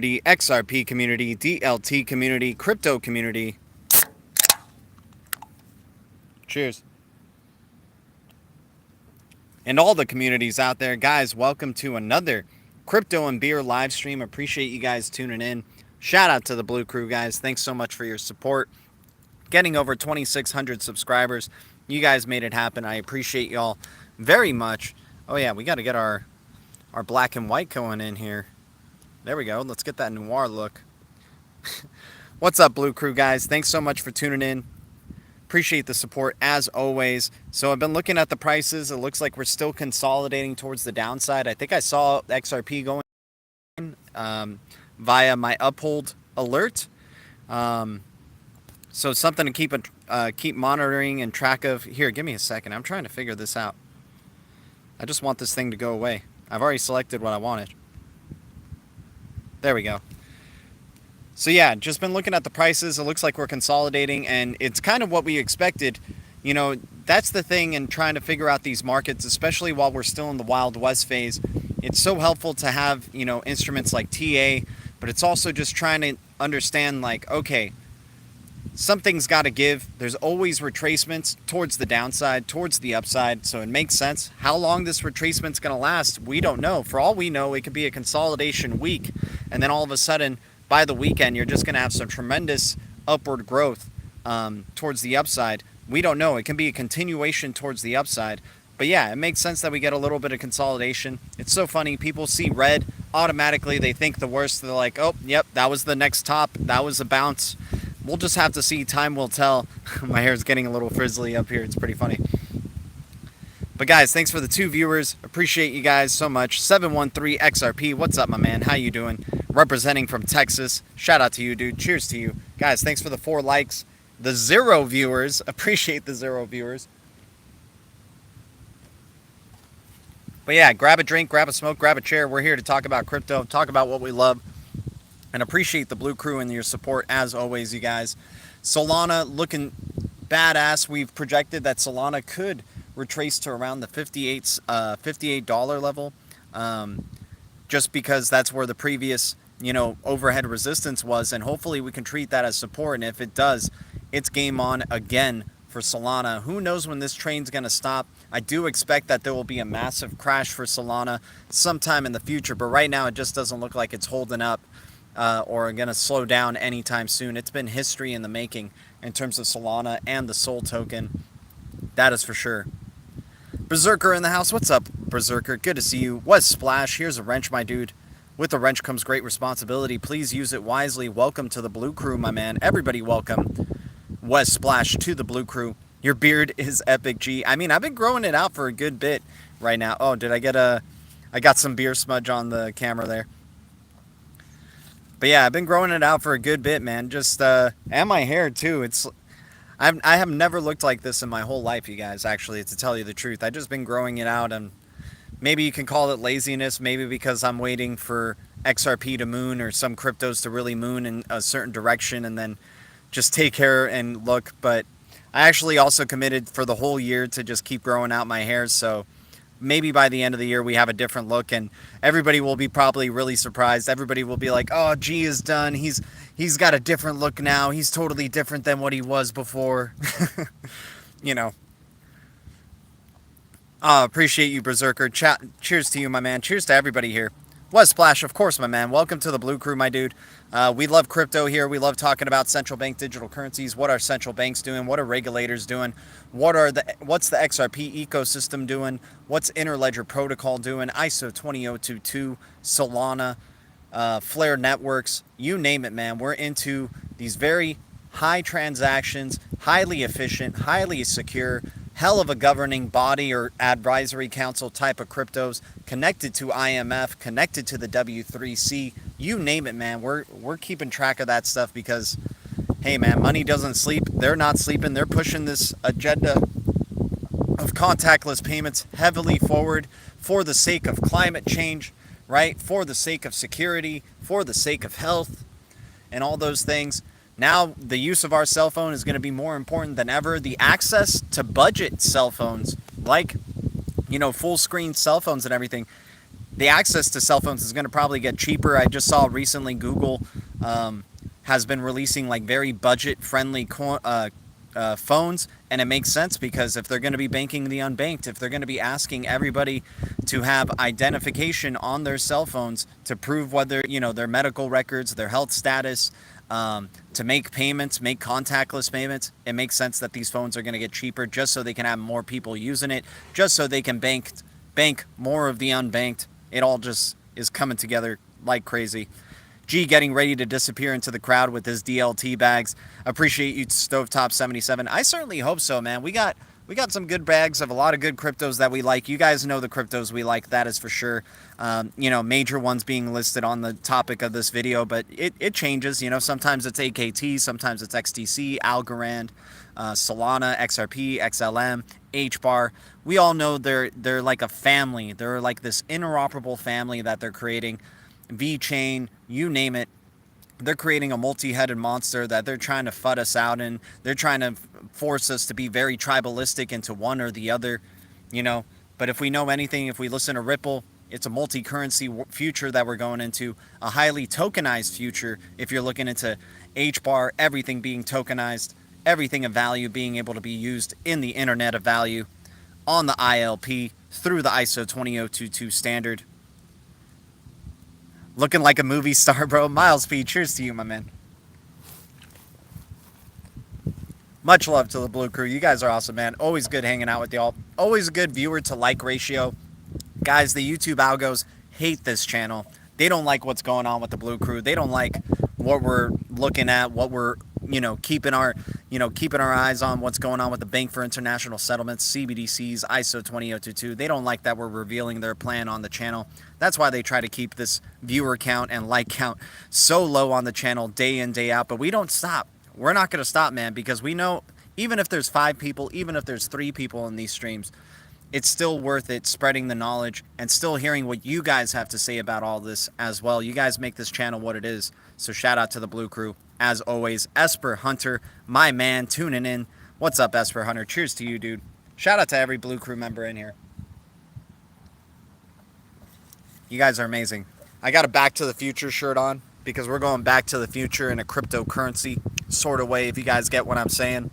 XRP community, DLT community, crypto community. Cheers. And all the communities out there. Guys, welcome to another Crypto and Beer live stream. Appreciate you guys tuning in. Shout out to the Blue Crew, guys. Thanks so much for your support. Getting over 2,600 subscribers. You guys made it happen. I appreciate y'all very much. Oh, yeah, we got to get our black and white going in here. There we go. Let's get that noir look. What's up, Blue Crew, guys? Thanks so much for tuning in. Appreciate the support as always. So I've been looking at the prices. It looks like we're still consolidating towards the downside. I think I saw XRP going via my uphold alert. So something to keep monitoring and track of. Here, give me a second. I'm trying to figure this out. I just want this thing to go away. I've already selected what I wanted. There we go. So yeah, just been looking at the prices. It looks like we're consolidating, and it's kind of what we expected. You know, that's the thing in trying to figure out these markets, especially while we're still in the Wild West phase. It's so helpful to have, you know, instruments like TA, but it's also just trying to understand, like, okay, something's got to give. There's always retracements towards the downside, towards the upside, so it makes sense. How long this retracement's going to last, we don't know. For all we know, it could be a consolidation week, and then all of a sudden, by the weekend, you're just going to have some tremendous upward growth towards the upside. We don't know. It can be a continuation towards the upside. But yeah, it makes sense that we get a little bit of consolidation. It's so funny. People see red, automatically they think the worst. They're like, oh, yep, that was the next top. That was a bounce. We'll just have to see. Time will tell. My hair's getting a little frizzly up here. It's pretty funny. But guys, thanks for the 2 viewers. Appreciate you guys so much. 713 XRP. What's up, my man? How you doing? Representing from Texas. Shout out to you, dude. Cheers to you. Guys, thanks for the 4 likes. The 0 viewers. Appreciate the 0 viewers. But yeah, grab a drink, grab a smoke, grab a chair. We're here to talk about crypto, talk about what we love. And appreciate the Blue Crew and your support as always, you guys. Solana looking badass. We've projected that Solana could retrace to around the $58 level, just because that's where the previous, you know, overhead resistance was, and hopefully we can treat that as support. And if it does, it's game on again for Solana. Who knows when this train's going to stop? I do expect that there will be a massive crash for Solana sometime in the future, but right now it just doesn't look like it's holding up or going to slow down anytime soon. It's been history in the making in terms of Solana and the Sol token. That is for sure. Berserker in the house. What's up, Berserker? Good to see you. Wes Splash. Here's a wrench, my dude. With the wrench comes great responsibility. Please use it wisely. Welcome to the Blue Crew, my man. Everybody welcome. Wes Splash to the Blue Crew. Your beard is epic, G. I mean, I've been growing it out for a good bit right now. Oh, did I get I got some beer smudge on the camera there. But yeah, I've been growing it out for a good bit, man. Just, and my hair too. I have never looked like this in my whole life, you guys, actually, to tell you the truth. I've just been growing it out, and maybe you can call it laziness, maybe because I'm waiting for XRP to moon or some cryptos to really moon in a certain direction and then just take care and look. But I actually also committed for the whole year to just keep growing out my hair, so maybe by the end of the year we have a different look, and everybody will be probably really surprised. Everybody will be like, oh, G is done. He's got a different look now. He's totally different than what he was before. You know. Appreciate you, Berserker. Cheers to you, my man. Cheers to everybody here. Wes Splash, of course, my man. Welcome to the Blue Crew, my dude. We love crypto here. We love talking about central bank digital currencies. What are central banks doing? What are regulators doing? What's the XRP ecosystem doing? What's Interledger Protocol doing? ISO 20022, Solana, Flare Networks, you name it, man. We're into these very high transactions, highly efficient, highly secure, hell of a governing body or advisory council type of cryptos, connected to IMF, connected to the W3C, you name it, man. We're keeping track of that stuff because, hey, man, money doesn't sleep. They're not sleeping. They're pushing this agenda of contactless payments heavily forward for the sake of climate change, right? For the sake of security, for the sake of health, and all those things. Now, the use of our cell phone is going to be more important than ever. The access to budget cell phones, like, you know, full screen cell phones and everything, the access to cell phones is going to probably get cheaper. I just saw recently Google has been releasing like very budget friendly phones, and it makes sense because if they're going to be banking the unbanked, if they're going to be asking everybody to have identification on their cell phones to prove whether, you know, their medical records, their health status, to make payments, make contactless payments, it makes sense that these phones are going to get cheaper just so they can have more people using it, just so they can bank more of the unbanked. It all just is coming together like crazy. G getting ready to disappear into the crowd with his DLT bags. Appreciate you, Stovetop77. I certainly hope so, man. We got some good bags of a lot of good cryptos that we like. You guys know the cryptos we like, that is for sure. You know, major ones being listed on the topic of this video, but it changes. You know, sometimes it's AKT, sometimes it's XTC, Algorand, Solana, XRP, XLM, HBAR. We all know they're like a family. They're like this interoperable family that they're creating. VeChain, you name it. They're creating a multi-headed monster that they're trying to FUD us out in. They're trying to force us to be very tribalistic into one or the other, you know. But if we know anything, if we listen to Ripple, it's a multi-currency future that we're going into, a highly tokenized future. If you're looking into HBAR, everything being tokenized, everything of value being able to be used in the internet of value on the ILP through the ISO 20022 standard. Looking like a movie star, bro. Miles P, cheers to you, my man. Much love to the Blue Crew. You guys are awesome, man. Always good hanging out with y'all. Always a good viewer to like ratio. Guys, the YouTube algos hate this channel. They don't like what's going on with the Blue Crew. They don't like what we're looking at, what we're, you know, keeping our eyes on, what's going on with the Bank for International Settlements, CBDCs, ISO 20022. They don't like that we're revealing their plan on the channel. That's why they try to keep this viewer count and like count so low on the channel day in, day out. But we don't stop. We're not going to stop, man, because we know even if there's 5 people, even if there's 3 people in these streams, it's still worth it spreading the knowledge and still hearing what you guys have to say about all this as well. You guys make this channel what it is. So shout out to the Blue Crew. As always, Esper Hunter, my man, tuning in. What's up, Esper Hunter? Cheers to you, dude. Shout out to every Blue Crew member in here. You guys are amazing. I got a Back to the Future shirt on because we're going back to the future in a cryptocurrency sort of way, if you guys get what I'm saying.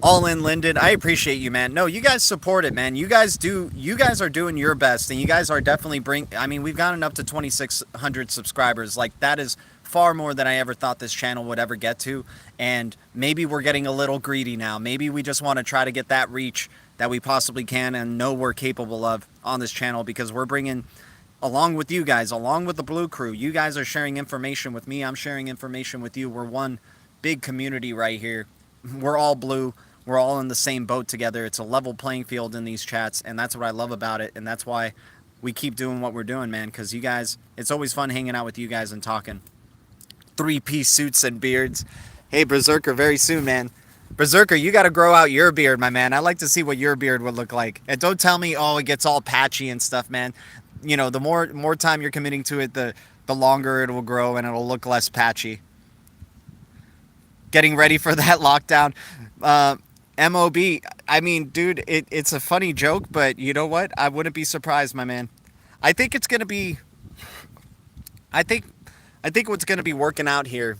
All in Linden, I appreciate you, man. No, you guys support it, man. You guys are doing your best, and you guys are definitely I mean, we've gotten up to 2,600 subscribers. Like, that is far more than I ever thought this channel would ever get to, and maybe we're getting a little greedy now. Maybe we just want to try to get that reach that we possibly can and know we're capable of on this channel, because we're bringing, along with you guys, along with the Blue Crew, you guys are sharing information with me, I'm sharing information with you. We're one big community right here. We're all blue. We're all in the same boat together. It's a level playing field in these chats, and that's what I love about it, and that's why we keep doing what we're doing, man, because you guys, it's always fun hanging out with you guys and talking. 3-piece suits and beards. Hey, Berserker, very soon, man. Berserker, you got to grow out your beard, my man. I'd like to see what your beard would look like. And don't tell me, oh, it gets all patchy and stuff, man. You know, the more time you're committing to it, the longer it will grow and it'll look less patchy. Getting ready for that lockdown. MOB, I mean, dude, it's a funny joke, but you know what? I wouldn't be surprised, my man. I think it's going to be, I think what's going to be working out here,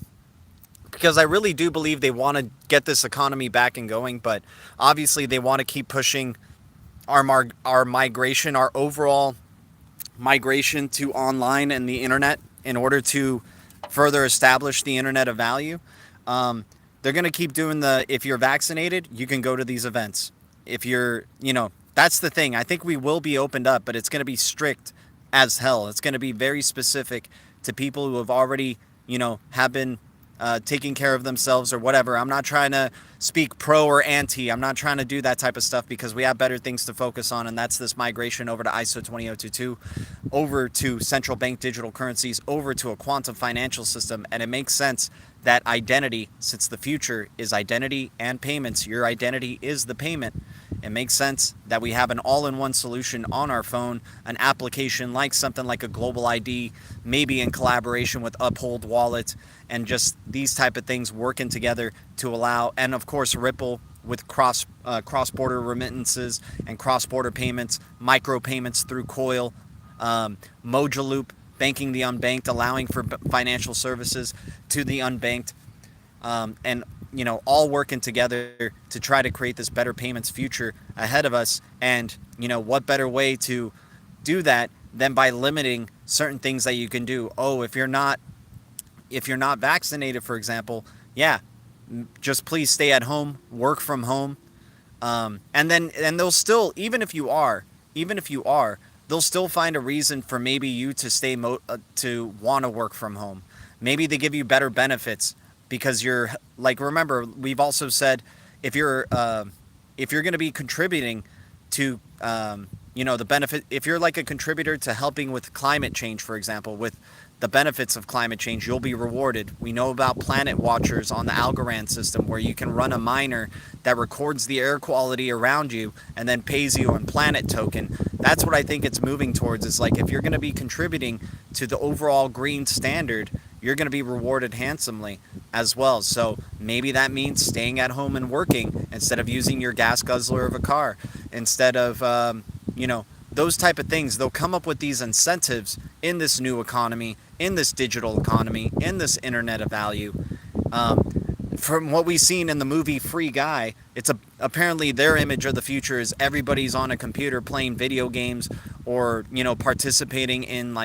because I really do believe they want to get this economy back and going, but obviously they want to keep pushing our migration, our overall migration to online and the internet in order to further establish the internet of value. They're going to keep doing if you're vaccinated, you can go to these events. If you're, you know, that's the thing. I think we will be opened up, but it's going to be strict as hell. It's going to be very specific to people who have already, you know, have been taking care of themselves or whatever. I'm not trying to speak pro or anti. I'm not trying to do that type of stuff, because we have better things to focus on, and that's this migration over to ISO 20022, over to central bank digital currencies, over to a quantum financial system. And it makes sense that identity, since the future is identity and payments, your identity is the payment. It makes sense that we have an all-in-one solution on our phone, an application like something like a Global ID, maybe in collaboration with Uphold Wallet, and just these type of things working together to allow, and of course Ripple with cross-border remittances and cross-border payments, micropayments through Coil, Mojaloop, banking the unbanked, allowing for financial services to the unbanked, and all working together to try to create this better payments future ahead of us. And what better way to do that than by limiting certain things that you can do. If you're not vaccinated, for example, just please stay at home, work from home, and they'll still, even if you are, they'll still find a reason for maybe you to stay to want to work from home. Maybe they give you better benefits because you're remember, we've also said if you're going to be contributing to the benefit, if you're like a contributor to helping with climate change, for example, with the benefits of climate change, you'll be rewarded. We know about Planet Watchers on the Algorand system, where you can run a miner that records the air quality around you and then pays you in Planet token. That's what I think it's moving towards. Is like, if you're going to be contributing to the overall green standard, you're going to be rewarded handsomely as well. So maybe that means staying at home and working instead of using your gas guzzler of a car, instead of those type of things. They'll come up with these incentives in this new economy, in this digital economy, in this internet of value. From what we've seen in the movie Free Guy, it's apparently their image of the future is everybody's on a computer playing video games, or participating in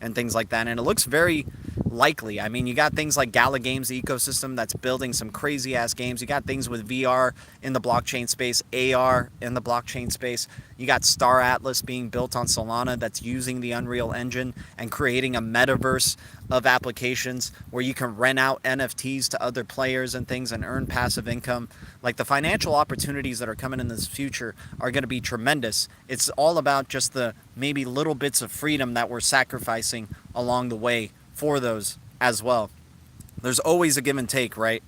and things like that. And it looks very likely. I mean, you got things like Gala Games ecosystem that's building some crazy ass games. You got things with VR in the blockchain space, AR in the blockchain space. You got Star Atlas being built on Solana that's using the Unreal Engine and creating a metaverse of applications where you can rent out NFTs to other players and things and earn passive income. Like, the financial opportunities that are coming in this future are going to be tremendous. It's all about just the maybe little bits of freedom that we're sacrificing along the way for those as well. There's always a give and take, right?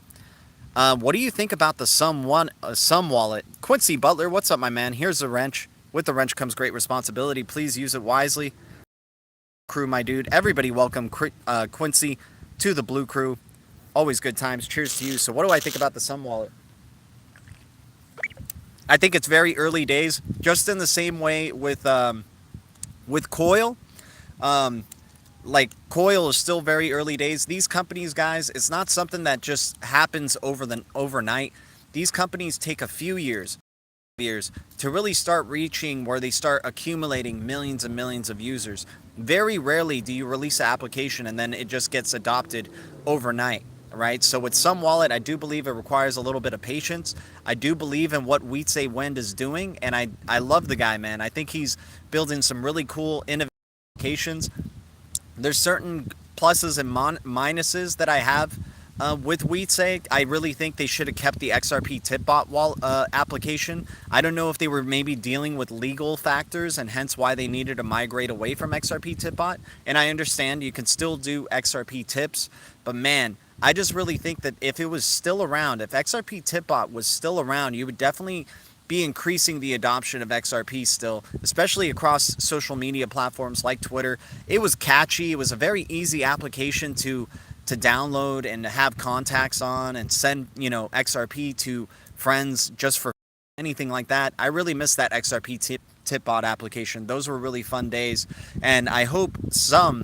What do you think about the Xumm wallet? Quincy Butler, what's up, my man? Here's the wrench. With the wrench comes great responsibility. Please use it wisely. Crew, my dude. Everybody welcome Quincy to the Blue Crew. Always good times. Cheers to you. So what do I think about the Xumm wallet? I think it's very early days, just in the same way with Coil. Like, Coil is still very early days. These companies, guys, it's not something that just happens overnight. These companies take a few years to really start reaching where they start accumulating millions and millions of users. Very rarely do you release an application and then it just gets adopted overnight, right? So with Xumm Wallet, I do believe it requires a little bit of patience. I do believe in what Wietse Wend is doing, and I love the guy, man. I think he's building some really cool innovative applications. There's certain pluses and minuses that I have with Wietse. I really think they should have kept the XRP Tipbot application. I don't know if they were maybe dealing with legal factors and hence why they needed to migrate away from XRP Tipbot. And I understand you can still do XRP tips, but man, I just really think that if it was still around, if XRP Tipbot was still around, you would definitely be increasing the adoption of XRP still, especially across social media platforms like Twitter. It was catchy. It was a very easy application to download and have contacts on and send, XRP to friends just for anything like that. I really miss that XRP Tipbot application. Those were really fun days. And I hope some,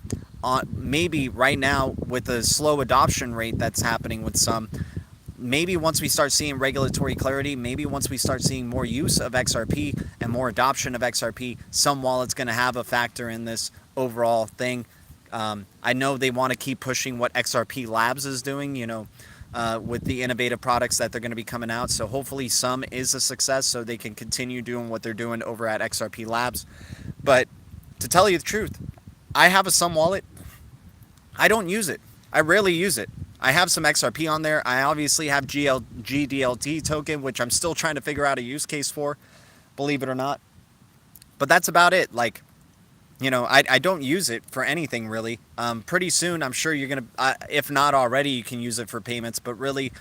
maybe right now with the slow adoption rate that's happening with some, maybe once we start seeing regulatory clarity, maybe once we start seeing more use of XRP and more adoption of XRP, Xumm Wallet's going to have a factor in this overall thing. I know they want to keep pushing what XRP Labs is doing, with the innovative products that they're going to be coming out. So hopefully Xumm is a success so they can continue doing what they're doing over at XRP Labs. But to tell you the truth, I have a Xumm Wallet. I don't use it. I rarely use it. I have some XRP on there. I obviously have GDLT token, which I'm still trying to figure out a use case for, believe it or not. But that's about it. Like, I don't use it for anything really. Pretty soon, I'm sure you're going to, if not already, you can use it for payments. But really,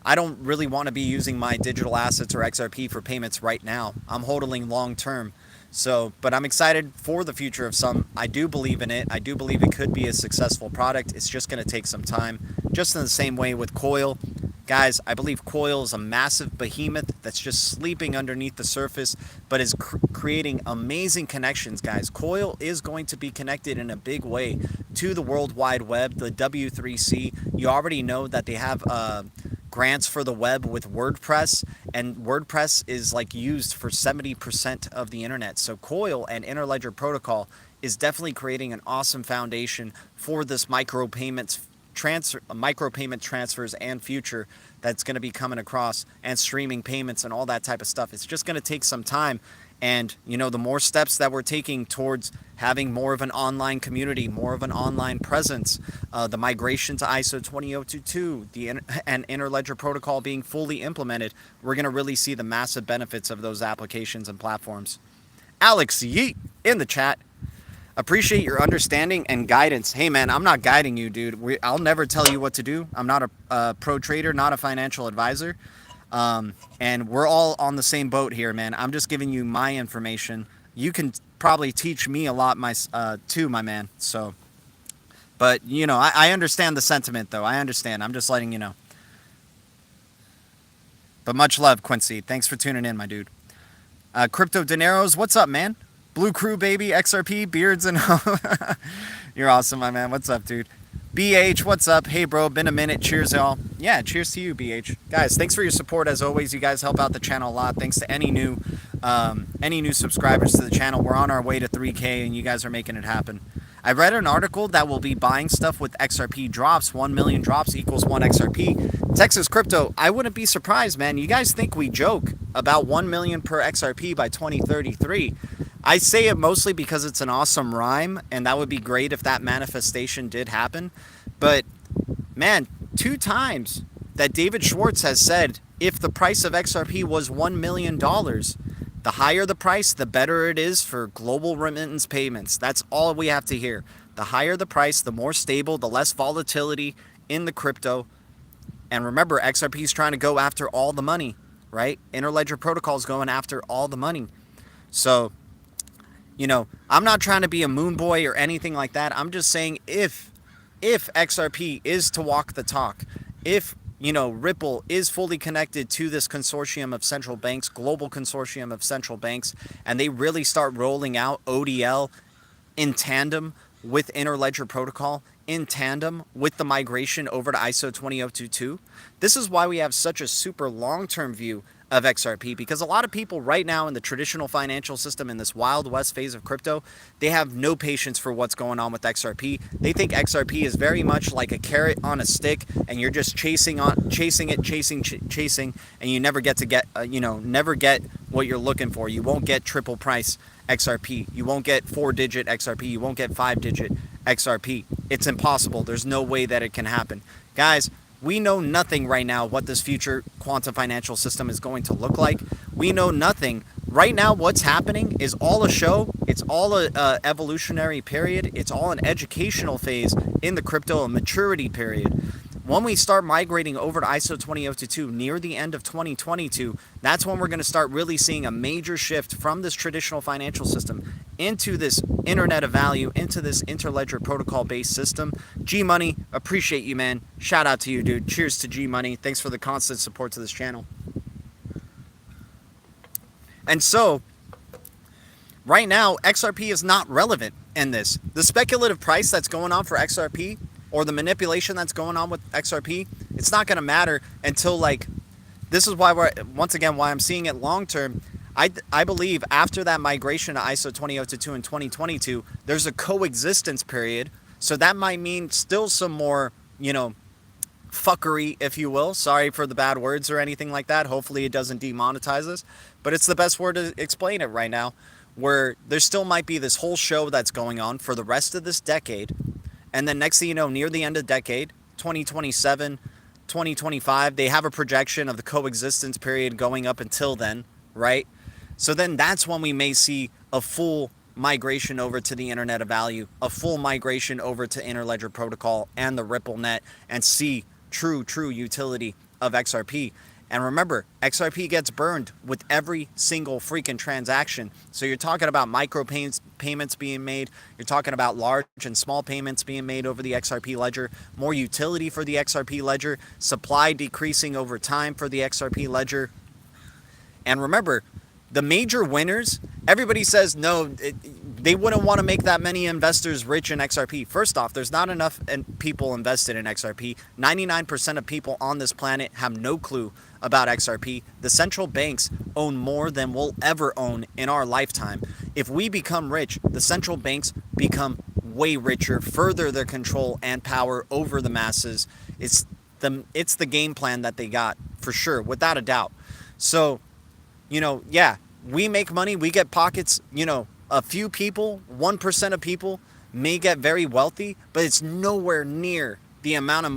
I don't really want to be using my digital assets or XRP for payments right now. I'm holding long term. So, but I'm excited for the future of Xumm. I do believe in it. I do believe it could be a successful product. It's just going to take some time. Just in the same way with Coil, Guys, I believe Coil is a massive behemoth that's just sleeping underneath the surface, but is creating amazing connections, guys. Coil is going to be connected in a big way to the World Wide Web, the W3C. You already know that they have grants for the web with WordPress, and WordPress is like used for 70% of the internet. So Coil and Interledger Protocol is definitely creating an awesome foundation for this micropayment transfers and future that's going to be coming across, and streaming payments and all that type of stuff. It's just going to take some time, and you know, the more steps that we're taking towards having more of an online community, more of an online presence, the migration to ISO 20022, and Interledger Protocol being fully implemented, we're going to really see the massive benefits of those applications and platforms. Alex Yeet in the chat. Appreciate your understanding and guidance. Hey, man, I'm not guiding you, dude. I'll never tell you what to do. I'm not a pro trader, not a financial advisor. And we're all on the same boat here, man. I'm just giving you my information. You can probably teach me a lot too, my man. So, but, you know, I understand the sentiment, though. I understand. I'm just letting you know. But much love, Quincy. Thanks for tuning in, my dude. Crypto Dineros, what's up, man? Blue Crew, baby, XRP, beards, and you're awesome, my man. What's up, dude? BH, what's up? Hey, bro, been a minute. Cheers, y'all. Yeah, cheers to you, BH. Guys, thanks for your support as always. You guys help out the channel a lot. Thanks to any new subscribers to the channel. We're on our way to 3K, and you guys are making it happen. I read an article that will be buying stuff with XRP drops. 1 million drops equals 1 XRP. Texas Crypto, I wouldn't be surprised, man. You guys think we joke about 1 million per XRP by 2033. I say it mostly because it's an awesome rhyme, and that would be great if that manifestation did happen. But, man, 2 times that David Schwartz has said, if the price of XRP was $1 million, the higher the price, the better it is for global remittance payments. That's all we have to hear. The higher the price, the more stable, the less volatility in the crypto. And remember, XRP is trying to go after all the money, right? Interledger Protocol is going after all the money. So, you know, I'm not trying to be a moon boy or anything like that. I'm just saying if XRP is to walk the talk, if, you know, Ripple is fully connected to this consortium of central banks, global consortium of central banks, and they really start rolling out ODL in tandem with Interledger Protocol, in tandem with the migration over to ISO 20022, this is why we have such a super long-term view of XRP, because a lot of people right now in the traditional financial system, in this Wild West phase of crypto, they have no patience for what's going on with XRP. They think XRP is very much like a carrot on a stick, and you're just chasing, and you never get never get what you're looking for. You won't get triple price XRP. You won't get 4-digit XRP. You won't get 5-digit XRP. It's impossible. There's no way that it can happen. Guys, we know nothing right now what this future quantum financial system is going to look like. We know nothing. Right now, what's happening is all a show. It's all a evolutionary period. It's all an educational phase in the crypto maturity period. When we start migrating over to ISO 20022 near the end of 2022, that's when we're going to start really seeing a major shift from this traditional financial system into this internet of value, into this Interledger Protocol-based system. G-Money, appreciate you, man. Shout out to you, dude. Cheers to G-Money. Thanks for the constant support to this channel. And so, right now, XRP is not relevant in this. The speculative price that's going on for XRP, or the manipulation that's going on with XRP, it's not going to matter until, like, this is why why I'm seeing it long term. I believe after that migration to ISO 20022 in 2022, there's a coexistence period. So that might mean still some more, you know, fuckery, if you will. Sorry for the bad words or anything like that. Hopefully it doesn't demonetize us. But it's the best word to explain it right now, where there still might be this whole show that's going on for the rest of this decade. And then next thing you know, near the end of the decade, 2027, 2025, they have a projection of the coexistence period going up until then, right? So then that's when we may see a full migration over to the Internet of Value, a full migration over to Interledger Protocol and the Ripple net, and see true utility of XRP. And remember, XRP gets burned with every single freaking transaction. So you're talking about micro payments being made. You're talking about large and small payments being made over the XRP ledger. More utility for the XRP ledger. Supply decreasing over time for the XRP ledger. And remember, the major winners, everybody says no, they wouldn't want to make that many investors rich in XRP. First off, there's not enough people invested in XRP. 99% of people on this planet have no clue about XRP. The central banks own more than we'll ever own in our lifetime. If we become rich, the central banks become way richer, further their control and power over the masses. It's the game plan that they got, for sure, without a doubt. So, yeah, we make money, we get pockets, a few people, 1% of people may get very wealthy, but it's nowhere near the amount of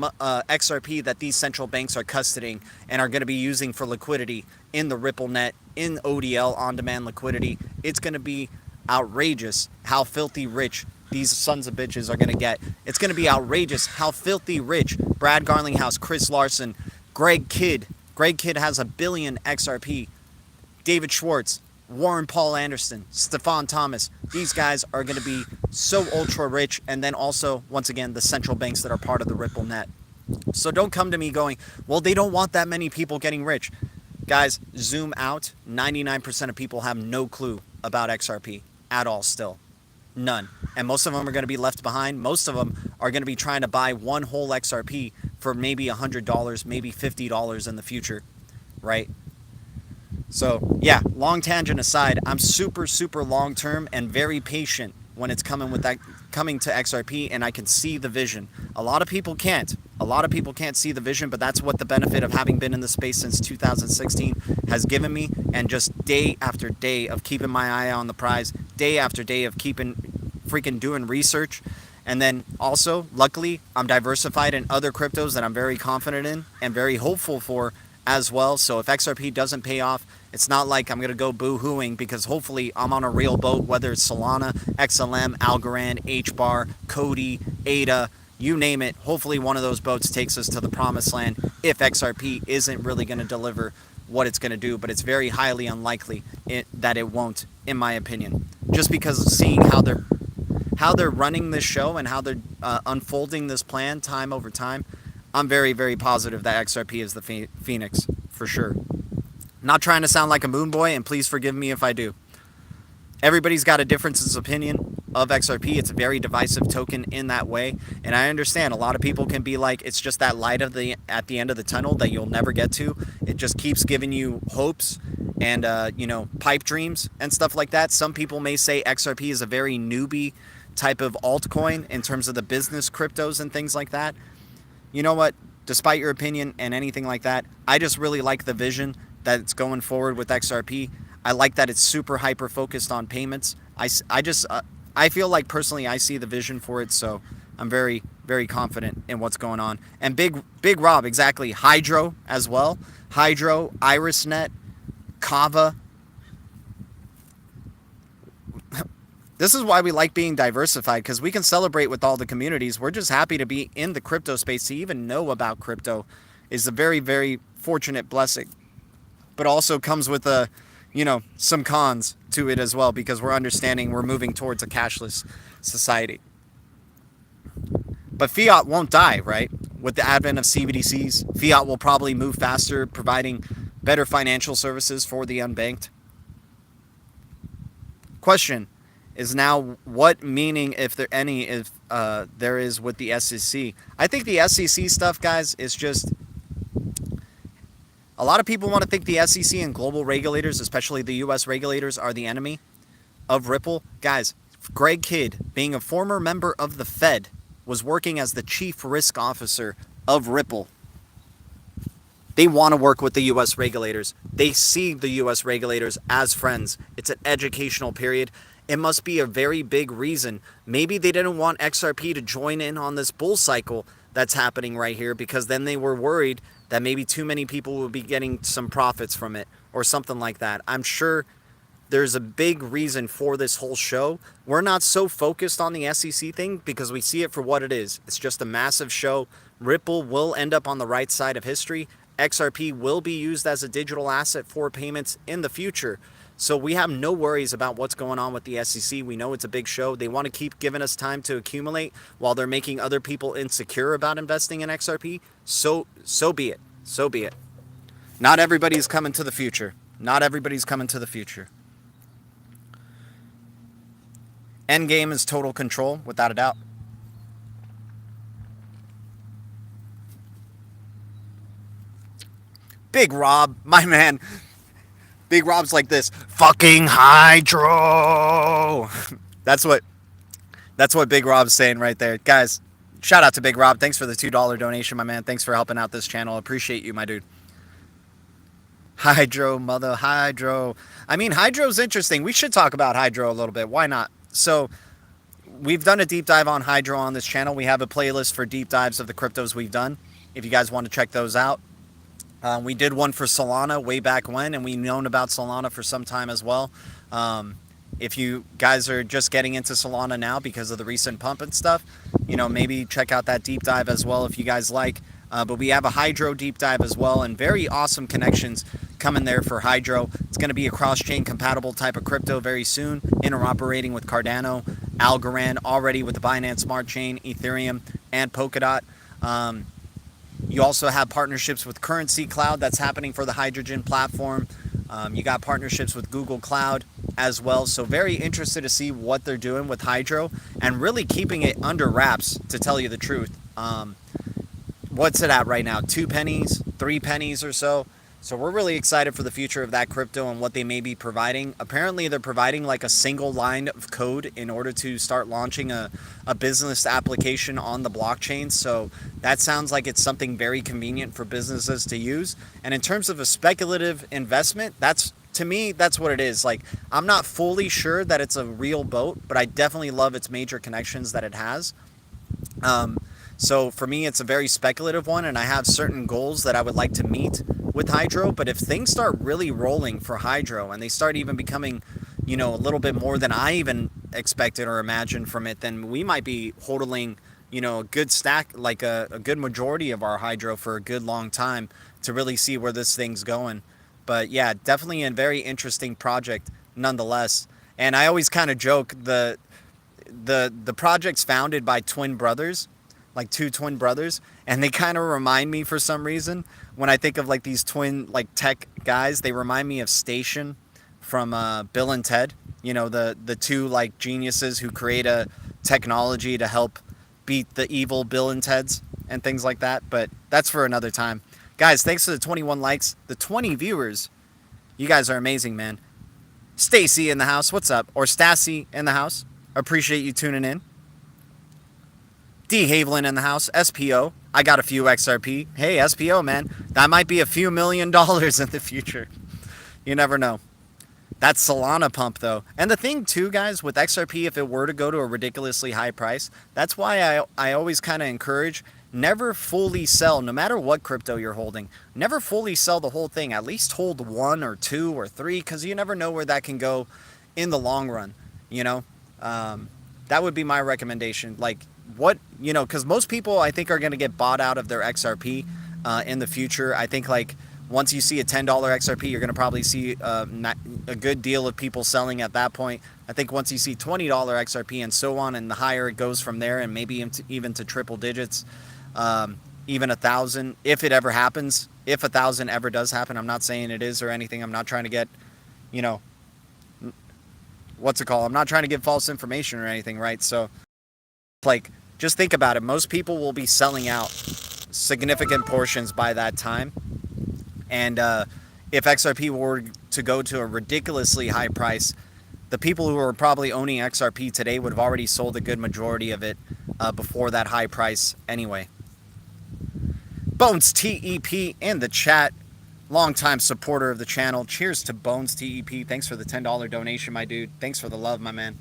XRP that these central banks are custodying and are going to be using for liquidity in the Ripple net, in ODL, on-demand liquidity. It's going to be outrageous how filthy rich these sons of bitches are going to get. It's going to be outrageous how filthy rich Brad Garlinghouse, Chris Larson, Greg Kidd has 1 billion XRP. David Schwartz, Warren Paul Anderson, Stefan Thomas. These guys are going to be so ultra rich. And then also, once again, the central banks that are part of the Ripple net. So don't come to me going, well, they don't want that many people getting rich. Guys, zoom out. 99% of people have no clue about XRP at all still. None. And most of them are going to be left behind. Most of them are going to be trying to buy one whole XRP for maybe $100, maybe $50 in the future, right? So, yeah, long tangent aside, I'm super, super long-term and very patient when it's coming to XRP, and I can see the vision. A lot of people can't. A lot of people can't see the vision, but that's what the benefit of having been in the space since 2016 has given me, and just day after day of keeping my eye on the prize, day after day of keeping freaking doing research. And then also, luckily, I'm diversified in other cryptos that I'm very confident in and very hopeful for as well. So if XRP doesn't pay off, it's not like I'm going to go boo-hooing, because hopefully I'm on a real boat, whether it's Solana, XLM, Algorand, HBAR, Cody, ADA, you name it. Hopefully one of those boats takes us to the promised land if XRP isn't really going to deliver what it's going to do, but it's very highly unlikely that it won't, in my opinion. Just because of seeing how they're running this show and how they're unfolding this plan time over time, I'm very, very positive that XRP is the Phoenix, for sure. Not trying to sound like a moon boy, and please forgive me if I do. Everybody's got a difference of opinion of XRP. It's a very divisive token in that way, and I understand a lot of people can be like, it's just that light at the end of the tunnel that you'll never get to. It just keeps giving you hopes and pipe dreams and stuff like that. Some people may say XRP is a very newbie type of altcoin in terms of the business cryptos and things like that. You know what? Despite your opinion and anything like that, I just really like the vision that's going forward with XRP. I like that it's super hyper focused on payments. I feel like personally I see the vision for it, so I'm very, very confident in what's going on. And Big Rob, exactly. Hydro as well. Hydro, IrisNet, KAVA. This is why we like being diversified, because we can celebrate with all the communities. We're just happy to be in the crypto space. To even know about crypto is a very, very fortunate blessing, but also comes with some cons to it as well, because we're understanding we're moving towards a cashless society. But fiat won't die, right? With the advent of CBDCs, fiat will probably move faster, providing better financial services for the unbanked. Question is now, what meaning, if there any, if there is with the SEC? I think the SEC stuff, guys, is just, a lot of people want to think the SEC and global regulators, especially the US regulators, are the enemy of Ripple. Guys, Greg Kidd, being a former member of the Fed, was working as the chief risk officer of Ripple. They want to work with the US regulators. They see the US regulators as friends. It's an educational period. It must be a very big reason. Maybe they didn't want XRP to join in on this bull cycle that's happening right here, because then they were worried that maybe too many people would be getting some profits from it or something like that. I'm sure there's a big reason for this whole show. We're not so focused on the SEC thing because we see it for what it is. It's just a massive show. Ripple will end up on the right side of history. XRP will be used as a digital asset for payments in the future. So we have no worries about what's going on with the SEC. We know it's a big show. They want to keep giving us time to accumulate while they're making other people insecure about investing in XRP. So be it. So be it. Not everybody's coming to the future. Not everybody's coming to the future. Endgame is total control, without a doubt. Big Rob, my man. Big Rob's like this, fucking hydro. That's what Big Rob's saying right there. Guys, shout out to Big Rob. Thanks for the $2 donation, my man. Thanks for helping out this channel. Appreciate you, my dude. Hydro, mother hydro. I mean, hydro's interesting. We should talk about hydro a little bit. Why not? So we've done a deep dive on hydro on this channel. We have a playlist for deep dives of the cryptos we've done, if you guys want to check those out. We did one for Solana way back when, and we've known about Solana for some time as well. If you guys are just getting into Solana now because of the recent pump and stuff, you know, maybe check out that deep dive as well if you guys like. But we have a Hydro deep dive as well, and very awesome connections coming there for Hydro. It's going to be a cross-chain compatible type of crypto very soon, interoperating with Cardano, Algorand, already with the Binance Smart Chain, Ethereum, and Polkadot. You also have partnerships with Currency Cloud that's happening for the Hydrogen platform. You got partnerships with Google Cloud as well. So very interested to see what they're doing with Hydro and really keeping it under wraps, to tell you the truth. What's it at right now? 2 pennies, 3 pennies or so. So we're really excited for the future of that crypto and what they may be providing. Apparently they're providing like a single line of code in order to start launching a business application on the blockchain. So that sounds like it's something very convenient for businesses to use. And in terms of a speculative investment, to me, that's what it is. Like, I'm not fully sure that it's a real boat, but I definitely love its major connections that it has. So for me, it's a very speculative one, and I have certain goals that I would like to meet with Hydro. But if things start really rolling for Hydro and they start even becoming, you know, a little bit more than I even expected or imagined from it, then we might be hodling, you know, a good stack, like a good majority of our Hydro for a good long time to really see where this thing's going. But yeah, definitely a very interesting project nonetheless. And I always kind of joke, the project's founded by twin brothers, like 2 twin brothers, and they kind of remind me, for some reason, when I think of like these twin like tech guys, they remind me of Station from Bill and Ted. You know, the 2 like geniuses who create a technology to help beat the evil Bill and Teds and things like that. But that's for another time. Guys, thanks to the 21 likes, the 20 viewers. You guys are amazing, man. Stacy in the house, what's up? Or Stassi in the house. Appreciate you tuning in. D. Haviland in the house. SPO. I got a few XRP. Hey, SPO, man. That might be a few $1 million in the future. You never know. That's Solana pump, though. And the thing, too, guys, with XRP, if it were to go to a ridiculously high price, that's why I always kind of encourage, never fully sell, no matter what crypto you're holding. Never fully sell the whole thing. At least hold 1 or 2 or 3, because you never know where that can go in the long run, you know? That would be my recommendation. Like, what, you know, because most people, I think, are going to get bought out of their XRP in the future. I think, like, once you see a $10 XRP, you're going to probably see a good deal of people selling at that point. I think once you see $20 XRP and so on, and the higher it goes from there, and maybe even to triple digits, even 1,000, if it ever happens, if 1,000 ever does happen. I'm not saying it is or anything. I'm not trying to get, you know, what's it called? I'm not trying to give false information or anything, right? So, like, just think about it. Most people will be selling out significant portions by that time. And if XRP were to go to a ridiculously high price, the people who are probably owning XRP today would have already sold a good majority of it before that high price anyway. Bones TEP in the chat. Longtime supporter of the channel. Cheers to Bones TEP. Thanks for the $10 donation, my dude. Thanks for the love, my man.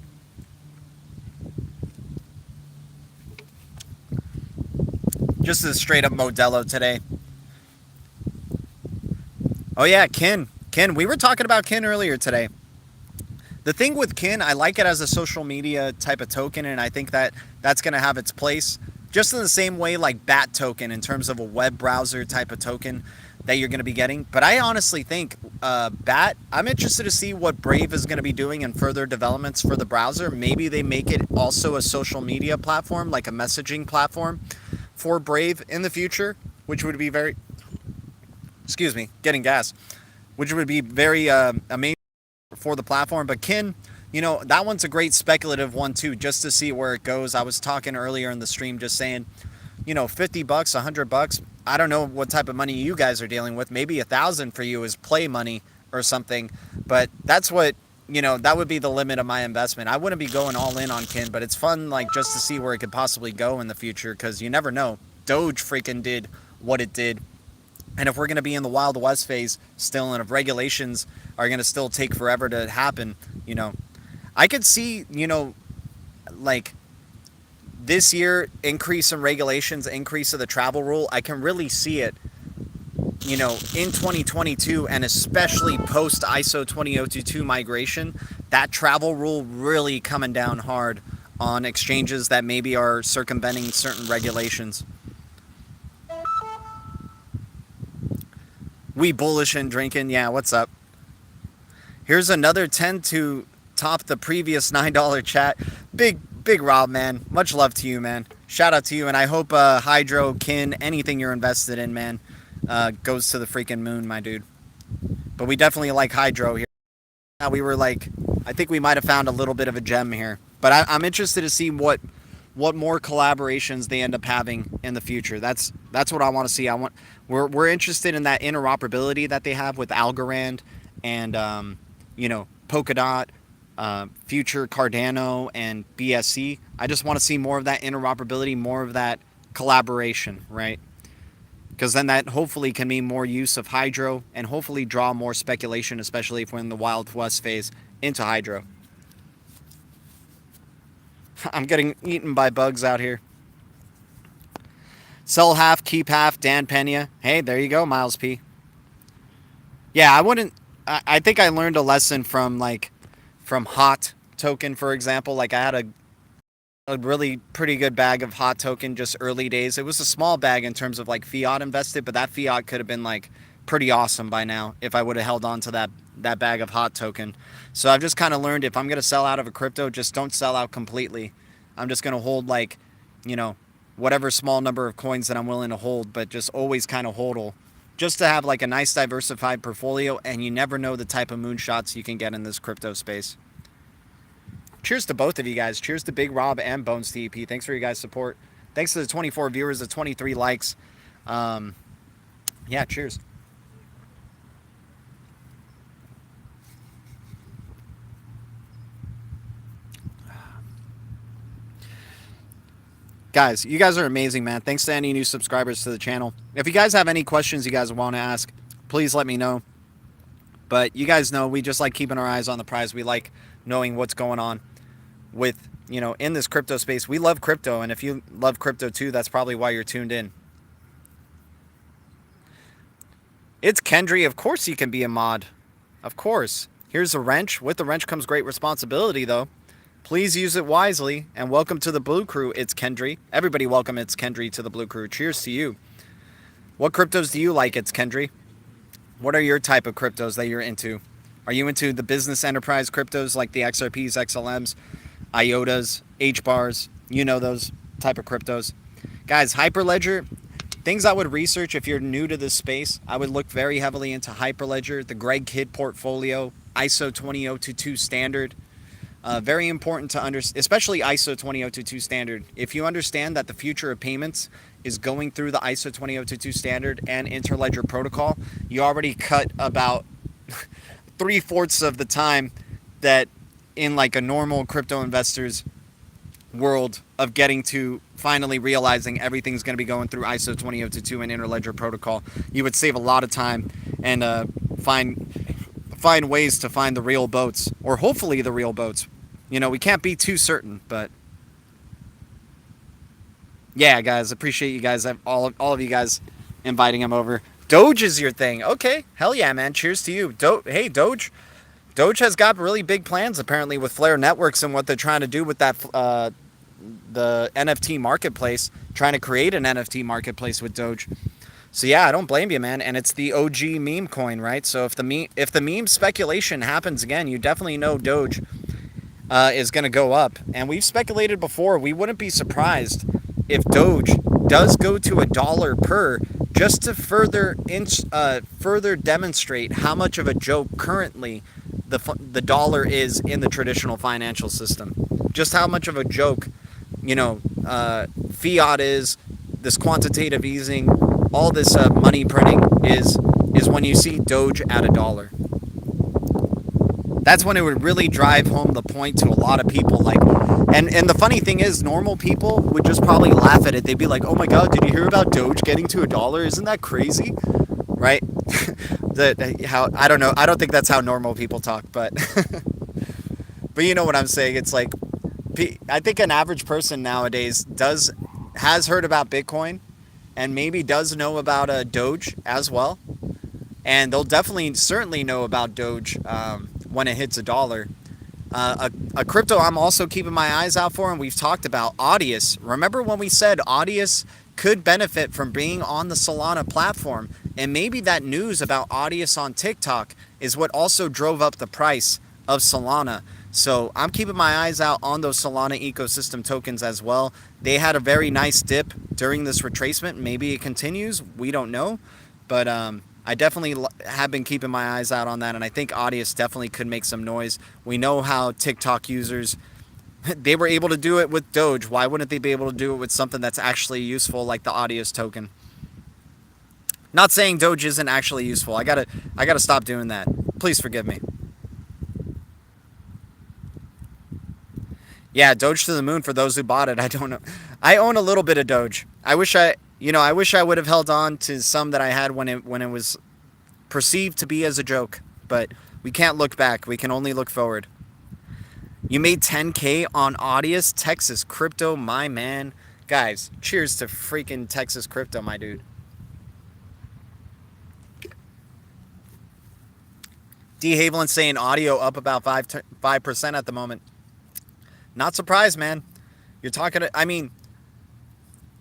Just a straight up Modelo today. Oh yeah, Kin. We were talking about Kin earlier today. The thing with Kin, I like it as a social media type of token, and I think that that's going to have its place just in the same way like BAT token in terms of a web browser type of token that you're going to be getting. But I honestly think BAT, I'm interested to see what Brave is going to be doing in further developments for the browser. Maybe they make it also a social media platform, like a messaging platform for Brave in the future, which would be very, excuse me, getting gas, which would be very amazing for the platform. But Kin, you know, that one's a great speculative one too, just to see where it goes. I was talking earlier in the stream just saying, you know, $50, $100. I don't know what type of money you guys are dealing with. Maybe 1,000 for you is play money or something. But that's what, you know, that would be the limit of my investment. I wouldn't be going all in on Kin, but it's fun, like, just to see where it could possibly go in the future, because you never know. Doge freaking did what it did. And if we're going to be in the Wild West phase still, and if regulations are going to still take forever to happen, you know, I could see, you know, like this year, increase in regulations, increase of the travel rule. I can really see it, you know, in 2022, and especially post ISO 20022 migration, that travel rule really coming down hard on exchanges that maybe are circumventing certain regulations. We bullish and drinking. Yeah, what's up? Here's another 10 to top the previous $9 chat. Big Rob, man. Much love to you, man. Shout out to you, and I hope Hydro, Kin, anything you're invested in, man, goes to the freaking moon, my dude. But we definitely like Hydro here. We were like, I think we might have found a little bit of a gem here. But I'm interested to see what more collaborations they end up having in the future. That's what I want to see. We're interested in that interoperability that they have with Algorand and you know, Polkadot, Future, Cardano, and BSC. I just want to see more of that interoperability, more of that collaboration, right? Because then that hopefully can mean more use of Hydro and hopefully draw more speculation, especially if we're in the Wild West phase, into Hydro. I'm getting eaten by bugs out here. Sell half, keep half, Dan Pena. Hey, there you go, Miles P. Yeah, I wouldn't... I think I learned a lesson from Hot Token, for example. Like, I had a really pretty good bag of Hot Token just early days. It was a small bag in terms of like fiat invested, but that fiat could have been like pretty awesome by now if I would have held on to that bag of Hot Token. So I've just kind of learned, if I'm going to sell out of a crypto, just don't sell out completely. I'm just going to hold, like, you know, whatever small number of coins that I'm willing to hold, but just always kind of hodl, just to have like a nice diversified portfolio. And you never know the type of moonshots you can get in this crypto space. Cheers to both of you guys. Cheers to Big Rob and Bones TEP. Thanks for your guys' support. Thanks to the 24 viewers, the 23 likes. Yeah, cheers. Guys, you guys are amazing, man. Thanks to any new subscribers to the channel. If you guys have any questions you guys want to ask, please let me know. But you guys know we just like keeping our eyes on the prize. We like knowing what's going on with, you know, in this crypto space. We love crypto, and if you love crypto too, that's probably why you're tuned in. It's Kendry. Of course you can be a mod. Of course. Here's a wrench. With the wrench comes great responsibility, though. Please use it wisely, and welcome to the Blue Crew. It's Kendry. Everybody welcome It's Kendry to the Blue Crew. Cheers to you. What cryptos do you like, It's Kendry? What are your type of cryptos that you're into? Are you into the business enterprise cryptos like the XRPs, XLMs, IOTAs, HBARs? You know those type of cryptos. Guys, Hyperledger, things I would research if you're new to this space, I would look very heavily into Hyperledger, the Greg Kidd portfolio, ISO 20022 standard. Very important to understand, especially ISO 20022 standard. If you understand that the future of payments is going through the ISO 20022 standard and interledger protocol, you already cut about 3/4 of the time that in like a normal crypto investor's world of getting to finally realizing everything's going to be going through ISO 20022 and interledger protocol. You would save a lot of time and find ways to find the real boats, or hopefully the real boats. You know, we can't be too certain, but yeah, guys, appreciate you guys. All of you guys inviting him over. Doge is your thing. Okay, hell yeah, man. Cheers to you. Hey, Doge. Doge has got really big plans apparently with Flare Networks and what they're trying to do with that the NFT marketplace, trying to create an NFT marketplace with Doge. So yeah, I don't blame you, man. And it's the OG meme coin, right? So if the meme speculation happens again, you definitely know Doge is going to go up. And we've speculated before. We wouldn't be surprised if Doge does go to $1 per, just to further demonstrate how much of a joke currently the dollar is in the traditional financial system. Just how much of a joke, fiat is, this quantitative easing, all this money printing is when you see Doge at $1. That's when it would really drive home the point to a lot of people. Like, and the funny thing is, normal people would just probably laugh at it. They'd be like, "Oh my God, did you hear about Doge getting to $1? Isn't that crazy?" Right? I don't know. I don't think that's how normal people talk, but but you know what I'm saying. It's like, I think an average person nowadays has heard about Bitcoin, and maybe does know about Doge as well, and they'll certainly know about Doge when it hits $1. A crypto I'm also keeping my eyes out for, and we've talked about Audius. Remember when we said Audius could benefit from being on the Solana platform, and maybe that news about Audius on TikTok is what also drove up the price of Solana. So I'm keeping my eyes out on those Solana ecosystem tokens as well. They had a very nice dip during this retracement. Maybe it continues. We don't know. But I definitely have been keeping my eyes out on that. And I think Audius definitely could make some noise. We know how TikTok users, they were able to do it with Doge. Why wouldn't they be able to do it with something that's actually useful like the Audius token? Not saying Doge isn't actually useful. I gotta stop doing that. Please forgive me. Yeah, Doge to the moon for those who bought it. I don't know. I own a little bit of Doge. I wish I would have held on to some that I had when it was perceived to be as a joke. But we can't look back. We can only look forward. You made 10K on Audius, Texas crypto, my man. Guys, cheers to freaking Texas crypto, my dude. D. Haviland saying audio up about 5% at the moment. Not surprised, man. You're talking to, I mean,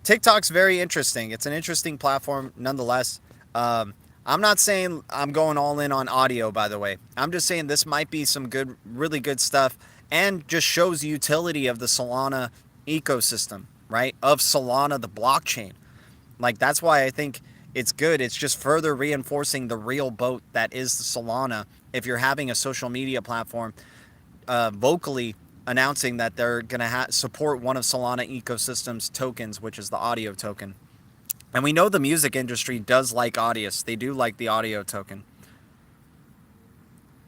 TikTok's very interesting. It's an interesting platform nonetheless. I'm not saying I'm going all in on audio, by the way. I'm just saying this might be some good, really good stuff, and just shows the utility of the Solana ecosystem, right? Of Solana, the blockchain. Like, that's why I think it's good. It's just further reinforcing the real boat that is Solana. If you're having a social media platform vocally announcing that they're going to support one of Solana ecosystem's tokens, which is the audio token. And we know the music industry does like Audius. They do like the audio token.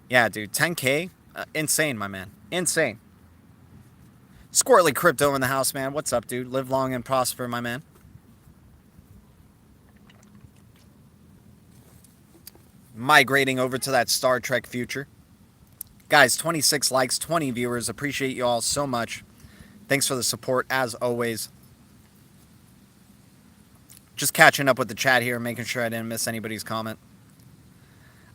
Yeah, dude, 10K? Insane, my man. Insane. Squirrely Crypto in the house, man. What's up, dude? Live long and prosper, my man. Migrating over to that Star Trek future. Guys, 26 likes, 20 viewers. Appreciate you all so much. Thanks for the support, as always. Just catching up with the chat here, making sure I didn't miss anybody's comment.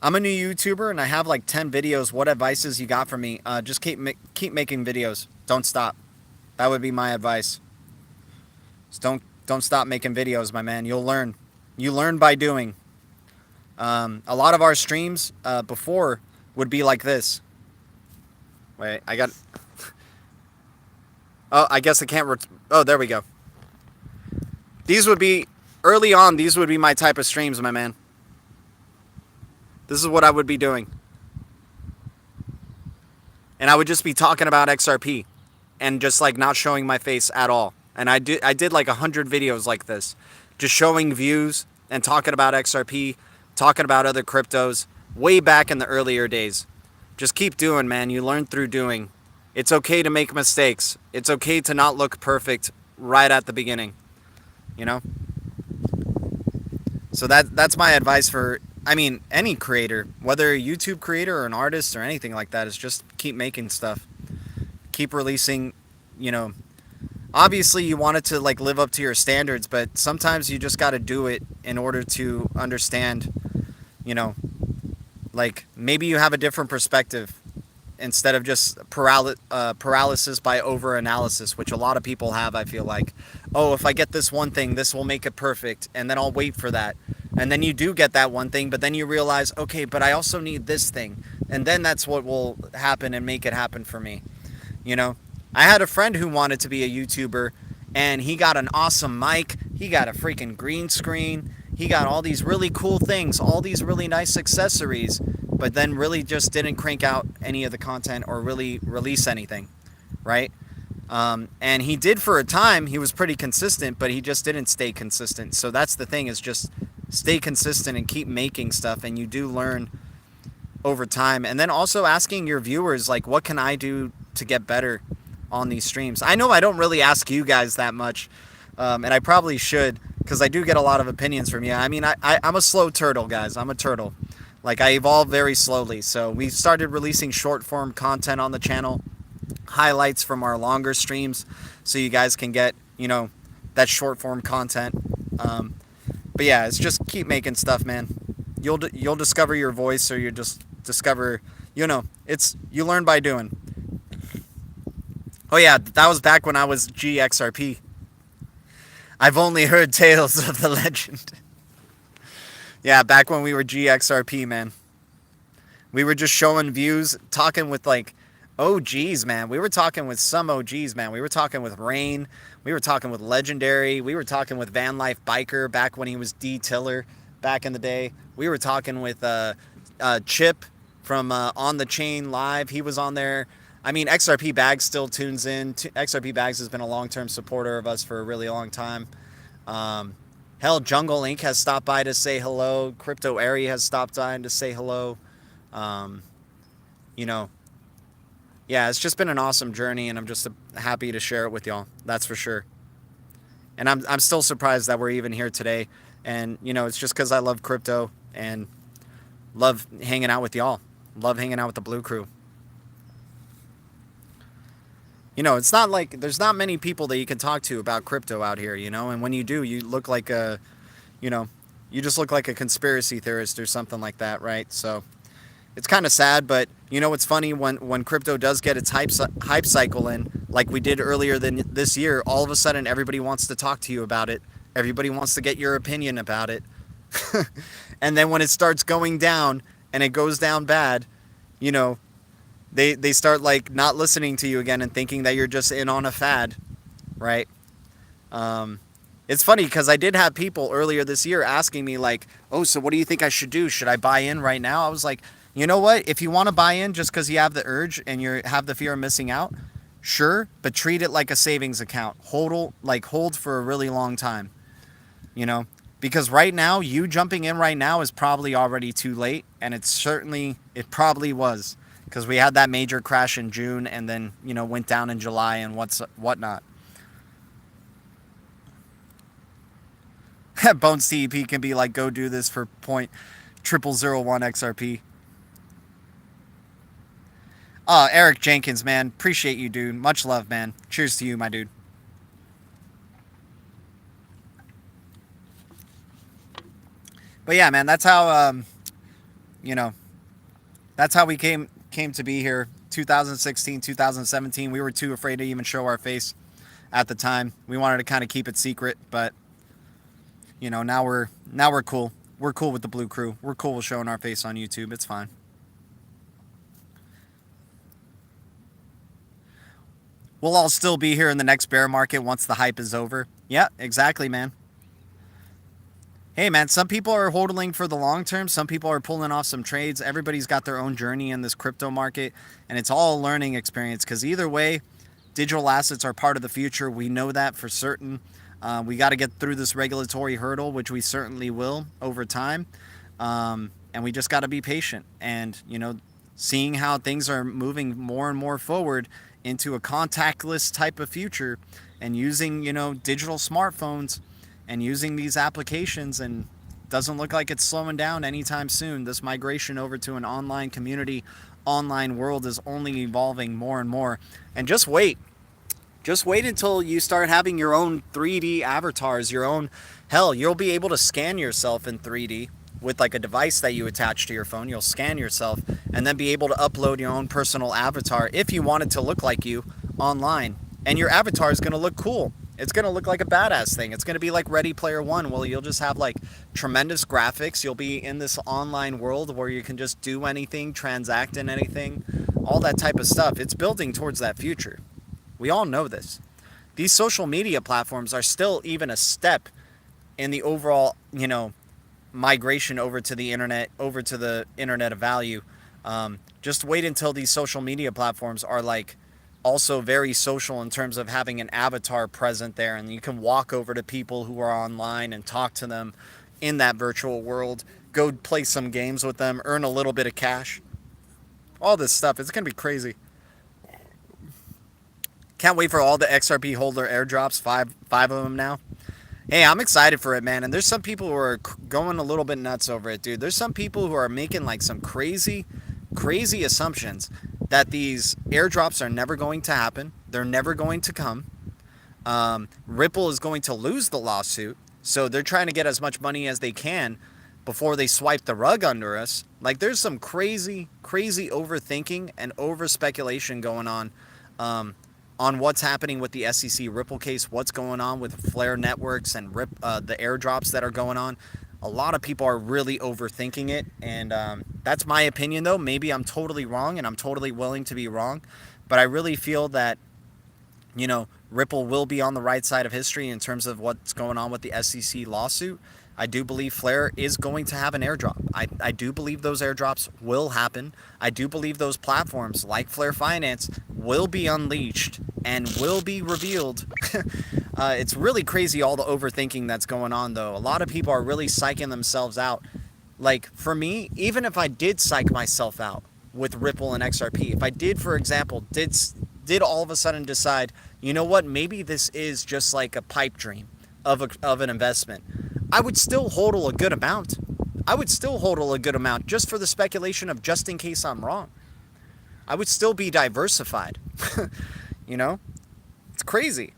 I'm a new YouTuber, and I have like 10 videos. What advices you got for me? Just keep making videos. Don't stop. That would be my advice. Just don't stop making videos, my man. You'll learn. You learn by doing. A lot of our streams before would be like this. Wait, I got... Oh, I guess I can't... Oh, there we go. These would be... Early on, these would be my type of streams, my man. This is what I would be doing. And I would just be talking about XRP. And just, like, not showing my face at all. And I did like 100 videos like this. Just showing views and talking about XRP. Talking about other cryptos. Way back in the earlier days. Just keep doing, man. You learn through doing. It's okay to make mistakes. It's okay to not look perfect right at the beginning. You know? So that's my advice for, I mean, any creator. Whether a YouTube creator or an artist or anything like that, is just keep making stuff. Keep releasing, you know. Obviously, you want it to, like, live up to your standards, but sometimes you just got to do it in order to understand, you know, like, maybe you have a different perspective. instead of just paralysis by over-analysis, which a lot of people have, I feel like. Oh, if I get this one thing, this will make it perfect, and then I'll wait for that. And then you do get that one thing, but then you realize, okay, but I also need this thing. And then that's what will happen and make it happen for me. You know, I had a friend who wanted to be a YouTuber, and he got an awesome mic, he got a freaking green screen, he got all these really cool things, all these really nice accessories, but then really just didn't crank out any of the content or really release anything, right? And he did for a time. He was pretty consistent, but he just didn't stay consistent. So that's the thing, is just stay consistent and keep making stuff, and you do learn over time. And then also asking your viewers, like, what can I do to get better on these streams? I know I don't really ask you guys that much, and I probably should, because I do get a lot of opinions from you. I mean, I'm a slow turtle, guys. I'm a turtle. Like, I evolve very slowly. So we started releasing short form content on the channel, highlights from our longer streams, so you guys can get, you know, that short form content. But yeah, it's just keep making stuff, man. You'll discover your voice, or you just discover, you know, you learn by doing. Oh yeah, that was back when I was GXRP. I've only heard tales of the legend. Yeah, back when we were GXRP, man. We were just showing views, talking with like OGs, man. We were talking with some OGs, man. We were talking with Rain. We were talking with Legendary. We were talking with Van Life Biker back when he was D Tiller back in the day. We were talking with Chip from On the Chain Live. He was on there. I mean, XRP Bags still tunes in. XRP Bags has been a long-term supporter of us for a really long time. Hell, Jungle Inc. has stopped by to say hello. Crypto Airy has stopped by to say hello. You know, yeah, it's just been an awesome journey, and I'm just happy to share it with y'all. That's for sure. And I'm still surprised that we're even here today. And, you know, it's just because I love crypto and love hanging out with y'all. Love hanging out with the Blue Crew. You know, it's not like there's not many people that you can talk to about crypto out here, you know, and when you do, you look like a, you know, you just look like a conspiracy theorist or something like that, right? So it's kind of sad, but you know what's funny, when crypto does get its hype cycle in, like we did earlier this year, all of a sudden everybody wants to talk to you about it. Everybody wants to get your opinion about it. And then when it starts going down and it goes down bad, you know, they start like not listening to you again and thinking that you're just in on a fad, right? It's funny because I did have people earlier this year asking me like, oh, so what do you think I should do? Should I buy in right now? I was like, you know what? If you want to buy in just because you have the urge and you have the fear of missing out, sure, but treat it like a savings account. Hold for a really long time, you know? Because right now, you jumping in right now is probably already too late, and it probably was. Because we had that major crash in June and then, you know, went down in July and whatnot. Bones TEP can be like, go do this for 0.0001 XRP. Eric Jenkins, man. Appreciate you, dude. Much love, man. Cheers to you, my dude. But yeah, man, that's how, you know, that's how we came to be here. 2016, 2017, we were too afraid to even show our face at the time. We wanted to kind of keep it secret, but you know, now we're cool. We're cool with the Blue Crew. We're cool with showing our face on YouTube. It's fine. We'll all still be here in the next bear market once the hype is over. Yeah, exactly, man. Hey, man, some people are hodling for the long term. Some people are pulling off some trades. Everybody's got their own journey in this crypto market, and it's all a learning experience because either way, digital assets are part of the future. We know that for certain. We got to get through this regulatory hurdle, which we certainly will over time. And we just got to be patient and, you know, seeing how things are moving more and more forward into a contactless type of future and using, you know, digital smartphones and using these applications, and doesn't look like it's slowing down anytime soon. This migration over to an online community, online world is only evolving more and more. And just wait until you start having your own 3D avatars, your own, hell, you'll be able to scan yourself in 3D. with like a device that you attach to your phone. You'll scan yourself and then be able to upload your own personal avatar if you wanted to look like you online. And your avatar is going to look cool. It's going to look like a badass thing. It's going to be like Ready Player One. Well, you'll just have like tremendous graphics. You'll be in this online world where you can just do anything, transact in anything, all that type of stuff. It's building towards that future. We all know this. These social media platforms are still even a step in the overall, migration over to the internet of value. Just wait until these social media platforms are like also very social in terms of having an avatar present there, and you can walk over to people who are online and talk to them in that virtual world, go play some games with them, earn a little bit of cash. All this stuff, it's going to be crazy. Can't wait for all the XRP holder airdrops, five of them now. Hey, I'm excited for it, man. And there's some people who are going a little bit nuts over it, dude. There's some people who are making like some crazy assumptions that these airdrops are never going to happen. They're never going to come. Ripple is going to lose the lawsuit. So they're trying to get as much money as they can before they swipe the rug under us. Like, there's some crazy overthinking and over speculation going on what's happening with the SEC Ripple case, what's going on with Flare Networks and the airdrops that are going on. A lot of people are really overthinking it, and that's my opinion, though. Maybe I'm totally wrong, and I'm totally willing to be wrong, but I really feel that, Ripple will be on the right side of history in terms of what's going on with the SEC lawsuit. I do believe Flare is going to have an airdrop. I do believe those airdrops will happen. I do believe those platforms like Flare Finance will be unleashed and will be revealed. It's really crazy, all the overthinking that's going on, though. A lot of people are really psyching themselves out. Like, for me, even if I did psych myself out with Ripple and XRP, if I did, for example, did all of a sudden decide, you know what, maybe this is just like a pipe dream of an investment, I would still hodl a good amount. I would still hodl a good amount just for the speculation of just in case I'm wrong. I would still be diversified. It's crazy.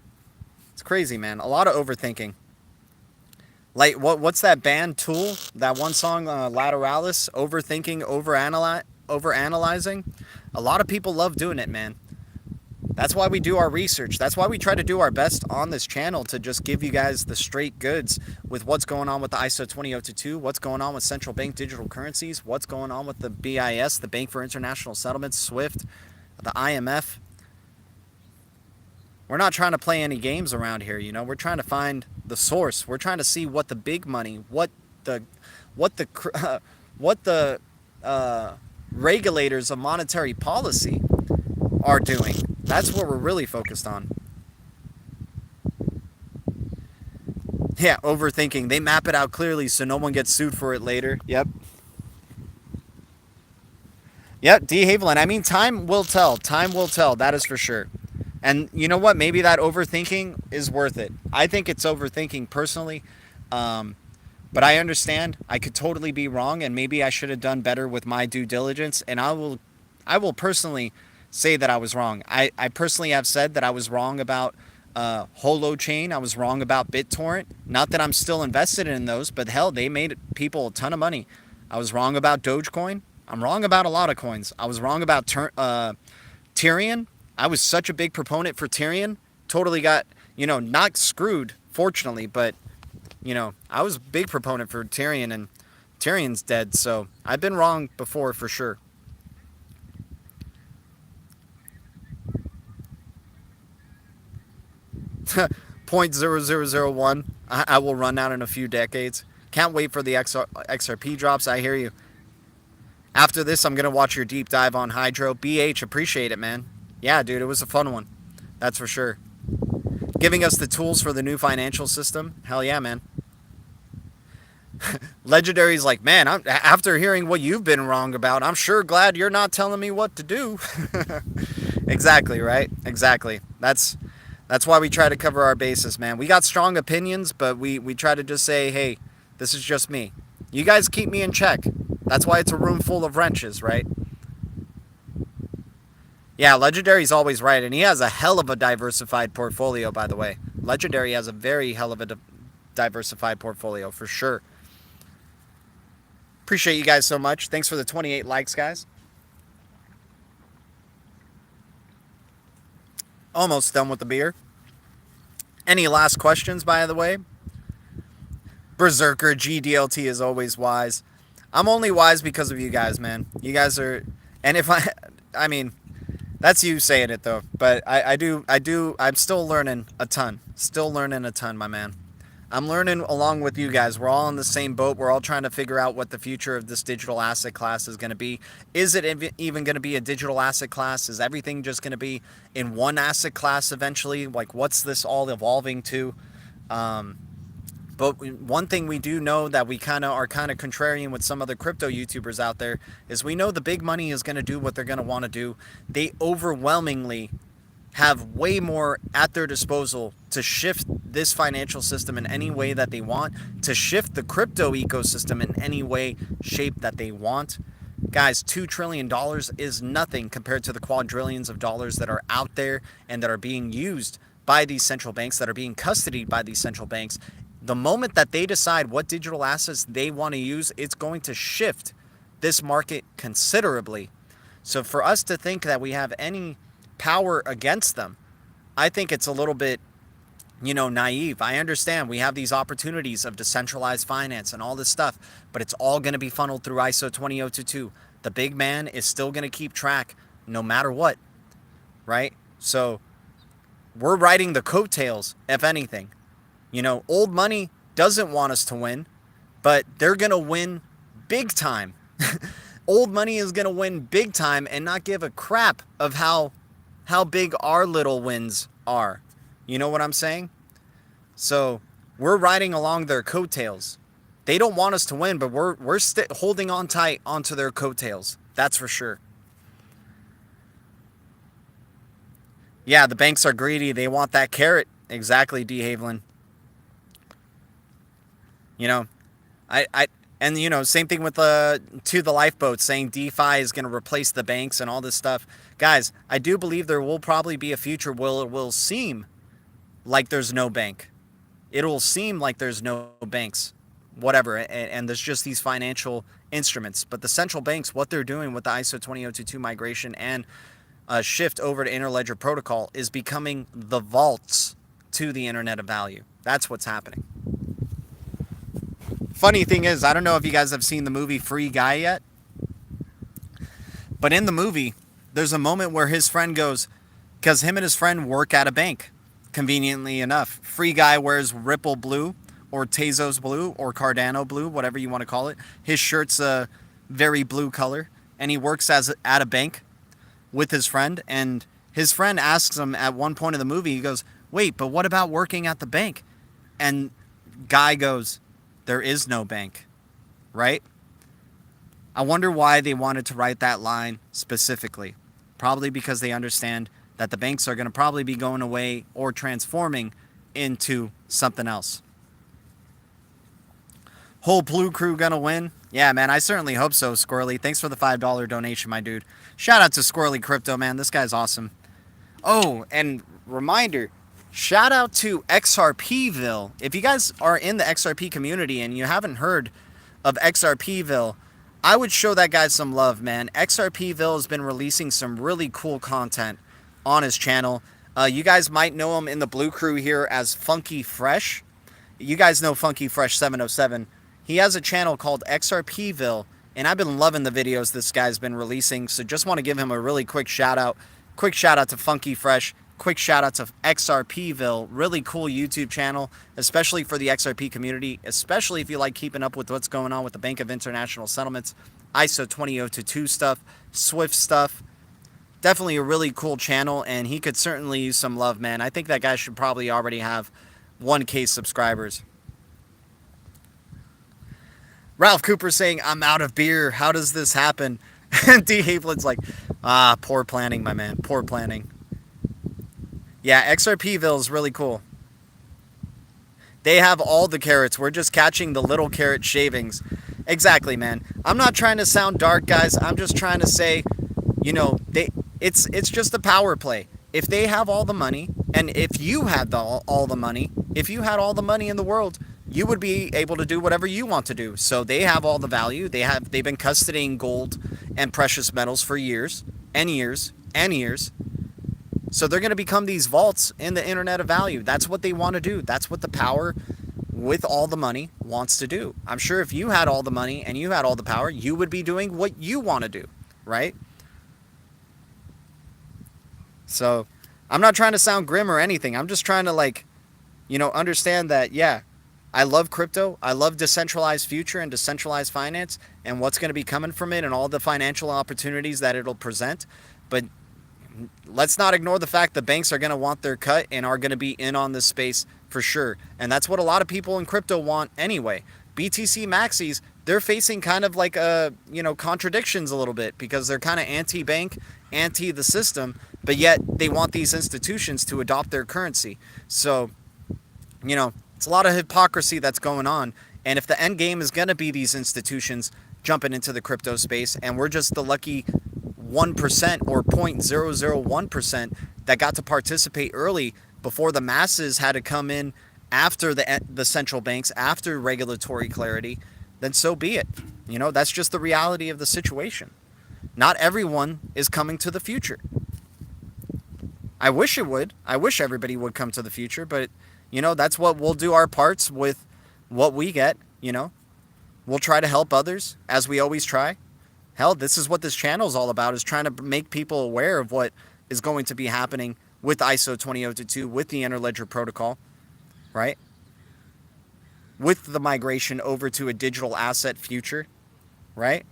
It's crazy, man. A lot of overthinking. Like, what's that band Tool? That one song, Lateralis? Overthinking, overanalyzing. A lot of people love doing it, man. That's why we do our research. That's why we try to do our best on this channel to just give you guys the straight goods with what's going on with the ISO 20022, what's going on with central bank digital currencies, what's going on with the BIS, the Bank for International Settlements, SWIFT, the IMF. We're not trying to play any games around here, We're trying to find the source. We're trying to see what the big money, what the regulators of monetary policy are doing. That's what we're really focused on. Yeah, overthinking. They map it out clearly so no one gets sued for it later. Yep. Yep, D. Haviland. I mean, time will tell. Time will tell. That is for sure. And you know what? Maybe that overthinking is worth it. I think it's overthinking personally. But I understand. I could totally be wrong, and maybe I should have done better with my due diligence. And I will personally say that I was wrong. I personally have said that I was wrong about Holochain. I was wrong about BitTorrent. Not that I'm still invested in those, but hell, they made people a ton of money. I was wrong about Dogecoin. I'm wrong about a lot of coins. I was wrong about Tyrion. I was such a big proponent for Tyrion. Totally got, not screwed, fortunately, but, I was a big proponent for Tyrion, and Tyrion's dead, so I've been wrong before for sure. .0001. I will run out in a few decades. Can't wait for the XRP drops. I hear you. After this, I'm going to watch your deep dive on Hydro. BH, appreciate it, man. Yeah, dude, it was a fun one. That's for sure. Giving us the tools for the new financial system. Hell yeah, man. Legendary's like, man, after hearing what you've been wrong about, I'm sure glad you're not telling me what to do. Exactly, right? Exactly. That's why we try to cover our bases, man. We got strong opinions, but we try to just say, hey, this is just me. You guys keep me in check. That's why it's a room full of wrenches, right? Yeah, Legendary's always right, and he has a hell of a diversified portfolio, by the way. Legendary has a very hell of a diversified portfolio, for sure. Appreciate you guys so much. Thanks for the 28 likes, guys. Almost done with the beer. Any last questions, by the way? Berserker GDLT is always wise. I'm only wise because of you guys, man. You guys are, and if I mean, that's you saying it though. But I'm still learning a ton. Still learning a ton, my man. I'm learning along with you guys. We're all in the same boat. We're all trying to figure out what the future of this digital asset class is going to be. Is it even going to be a digital asset class? Is everything just going to be in one asset class eventually? Like, what's this all evolving to? But one thing we do know that we are kind of contrarian with some other crypto YouTubers out there is we know the big money is going to do what they're going to want to do. They overwhelmingly have way more at their disposal to shift this financial system in any way that they want, to shift the crypto ecosystem in any way, shape that they want. Guys, $2 trillion is nothing compared to the quadrillions of dollars that are out there and that are being used by these central banks, that are being custodied by these central banks. The moment that they decide what digital assets they want to use, it's going to shift this market considerably. So for us to think that we have any power against them, I think it's a little bit, naive. I understand we have these opportunities of decentralized finance and all this stuff, but it's all going to be funneled through ISO 20022. The big man is still going to keep track no matter what, right? So we're riding the coattails, if anything. Old money doesn't want us to win, but they're going to win big time. Old money is going to win big time and not give a crap of how big our little wins are. You know what I'm saying? So we're riding along their coattails. They don't want us to win, but we're holding on tight onto their coattails. That's for sure. Yeah, the banks are greedy. They want that carrot. Exactly, D. Haviland. Same thing with the lifeboats saying DeFi is going to replace the banks and all this stuff. Guys, I do believe there will probably be a future where it will seem like there's no bank. It will seem like there's no banks, whatever, and there's just these financial instruments. But the central banks, what they're doing with the ISO 20022 migration and shift over to Interledger Protocol is becoming the vaults to the Internet of Value. That's what's happening. Funny thing is, I don't know if you guys have seen the movie Free Guy yet, but in the movie, there's a moment where his friend goes, because him and his friend work at a bank, conveniently enough. Free Guy wears Ripple blue, or Tezos blue, or Cardano blue, whatever you want to call it. His shirt's a very blue color, and he works at a bank with his friend, and his friend asks him at one point in the movie, he goes, wait, but what about working at the bank? And Guy goes, there is no bank, right? I wonder why they wanted to write that line specifically. Probably because they understand that the banks are going to probably be going away or transforming into something else. Whole Blue Crew gonna win? Yeah, man, I certainly hope so, Squirrely. Thanks for the $5 donation, my dude. Shout out to Squirrely Crypto, man. This guy's awesome. Oh, and reminder, shout out to XRPville. If you guys are in the XRP community and you haven't heard of XRPville, I would show that guy some love, man. XRPville has been releasing some really cool content on his channel. You guys might know him in the Blue Crew here as Funky Fresh. You guys know Funky Fresh 707. He has a channel called XRPville, and I've been loving the videos this guy's been releasing, so just want to give him a really quick shout out. Quick shout out to Funky Fresh. Quick shout out to XRPville. Really cool YouTube channel, especially for the XRP community, especially if you like keeping up with what's going on with the Bank of International Settlements, ISO 20022 stuff, Swift stuff. Definitely a really cool channel, and he could certainly use some love, man. I think that guy should probably already have 1K subscribers. Ralph Cooper saying, I'm out of beer. How does this happen? And D. Havelin's like, poor planning, my man. Poor planning. Yeah, XRPville is really cool. They have all the carrots. We're just catching the little carrot shavings. Exactly, man. I'm not trying to sound dark, guys. I'm just trying to say, it's just a power play. If they have all the money, and if you had all the money, if you had all the money in the world, you would be able to do whatever you want to do. So they have all the value. They've been custodying gold and precious metals for years and years and years. So they're going to become these vaults in the internet of value. That's what they want to do. That's what the power with all the money wants to do. I'm sure if you had all the money and you had all the power, you would be doing what you want to do, right? So I'm not trying to sound grim or anything. I'm just trying to, like, you know, understand that, yeah, I love crypto. I love decentralized future and decentralized finance and what's going to be coming from it and all the financial opportunities that it'll present. But let's not ignore the fact that banks are going to want their cut and are going to be in on this space for sure. And that's what a lot of people in crypto want anyway. BTC maxis, they're facing kind of like contradictions a little bit because they're kind of anti-bank, anti the system, but yet they want these institutions to adopt their currency. So, you know, it's a lot of hypocrisy that's going on. And if the end game is going to be these institutions jumping into the crypto space and we're just the lucky 1% or 0.001% that got to participate early before the masses had to come in after the central banks, after regulatory clarity, then so be it. You know, that's just the reality of the situation. Not everyone is coming to the future. I wish it would. I wish everybody would come to the future, but, you know, that's what we'll do our parts with what we get, you know. We'll try to help others, as we always try. Hell, this is what this channel is all about, is trying to make people aware of what is going to be happening with ISO 20022, with the Interledger Protocol, right? With the migration over to a digital asset future, right?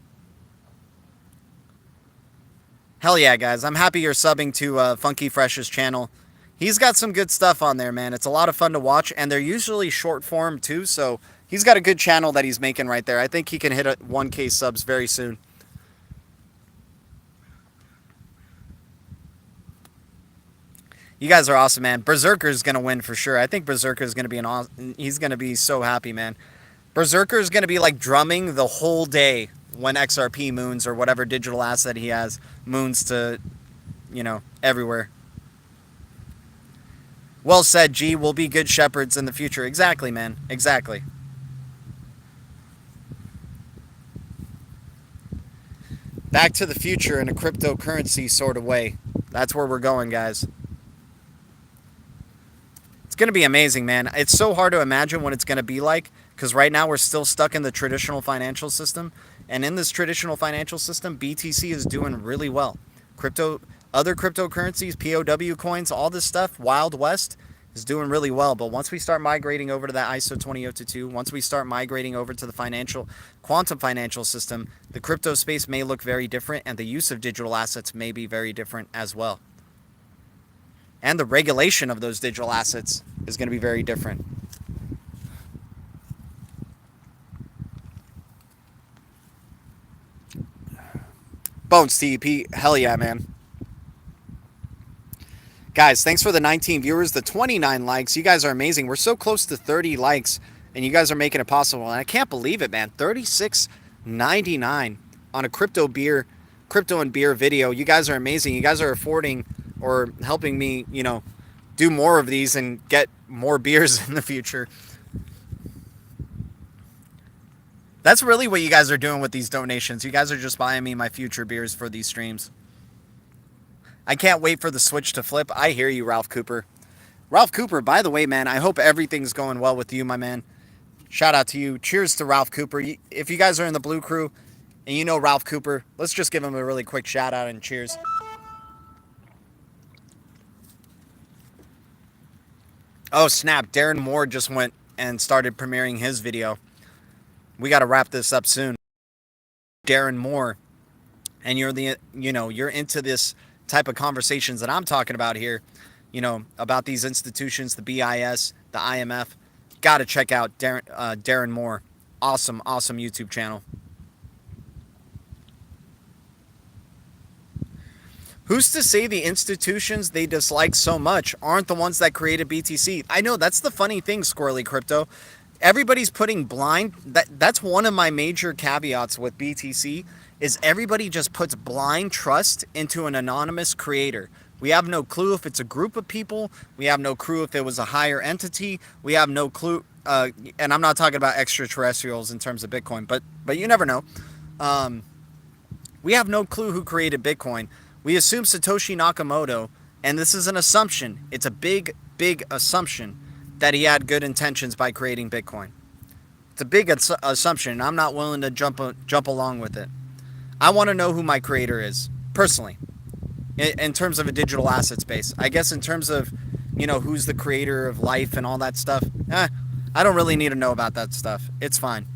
Hell yeah, guys. I'm happy you're subbing to Funky Fresh's channel. He's got some good stuff on there, man. It's a lot of fun to watch, and they're usually short form, too, so he's got a good channel that he's making right there. I think he can hit 1K subs very soon. You guys are awesome, man. Berserker's going to win for sure. I think Berserker's going to be he's going to be so happy, man. Berserker's going to be like drumming the whole day when XRP moons or whatever digital asset he has moons to, you know, everywhere. Well said, G. We'll be good shepherds in the future. Exactly, man. Exactly. Back to the future in a cryptocurrency sort of way. That's where we're going, guys. It's going to be amazing, man. It's so hard to imagine what it's going to be like because right now we're still stuck in the traditional financial system. And in this traditional financial system, BTC is doing really well. Other cryptocurrencies, POW coins, all this stuff, Wild West, is doing really well. But once we start migrating over to that ISO 20022, once we start migrating over to the quantum financial system, the crypto space may look very different and the use of digital assets may be very different as well. And the regulation of those digital assets is going to be very different. Bones TEP, hell yeah, man. Guys, thanks for the 19 viewers, the 29 likes. You guys are amazing. We're so close to 30 likes, and you guys are making it possible. And I can't believe it, man. $36.99 on a crypto and beer video. You guys are amazing. You guys are affording or helping me, you know, do more of these and get more beers in the future. That's really what you guys are doing with these donations. You guys are just buying me my future beers for these streams. I can't wait for the switch to flip. I hear you, Ralph Cooper. Ralph Cooper, by the way, man, I hope everything's going well with you, my man. Shout out to you. Cheers to Ralph Cooper. If you guys are in the Blue Crew and you know Ralph Cooper, let's just give him a really quick shout out and cheers. Oh, snap. Darren Moore just went and started premiering his video. We got to wrap this up soon. Darren Moore, and you're into this type of conversations that I'm talking about here, you know, about these institutions, the BIS, the IMF. Got to check out Darren Moore. Awesome YouTube channel. Who's to say the institutions they dislike so much aren't the ones that created BTC? I know, that's the funny thing, Squirrely Crypto. Everybody's putting blind... That's one of my major caveats with BTC, is everybody just puts blind trust into an anonymous creator We have no clue if it's a group of people. We have no clue if it was a higher entity. We have no clue, and I'm not talking about extraterrestrials in terms of Bitcoin, but you never know. We have no clue who created Bitcoin. We assume Satoshi Nakamoto, and this is an assumption. It's a big, big assumption that he had good intentions by creating Bitcoin. It's a big assumption, and I'm not willing to jump along with it. I want to know who my creator is, personally, in terms of a digital asset space. I guess in terms of, who's the creator of life and all that stuff, I don't really need to know about that stuff. It's fine.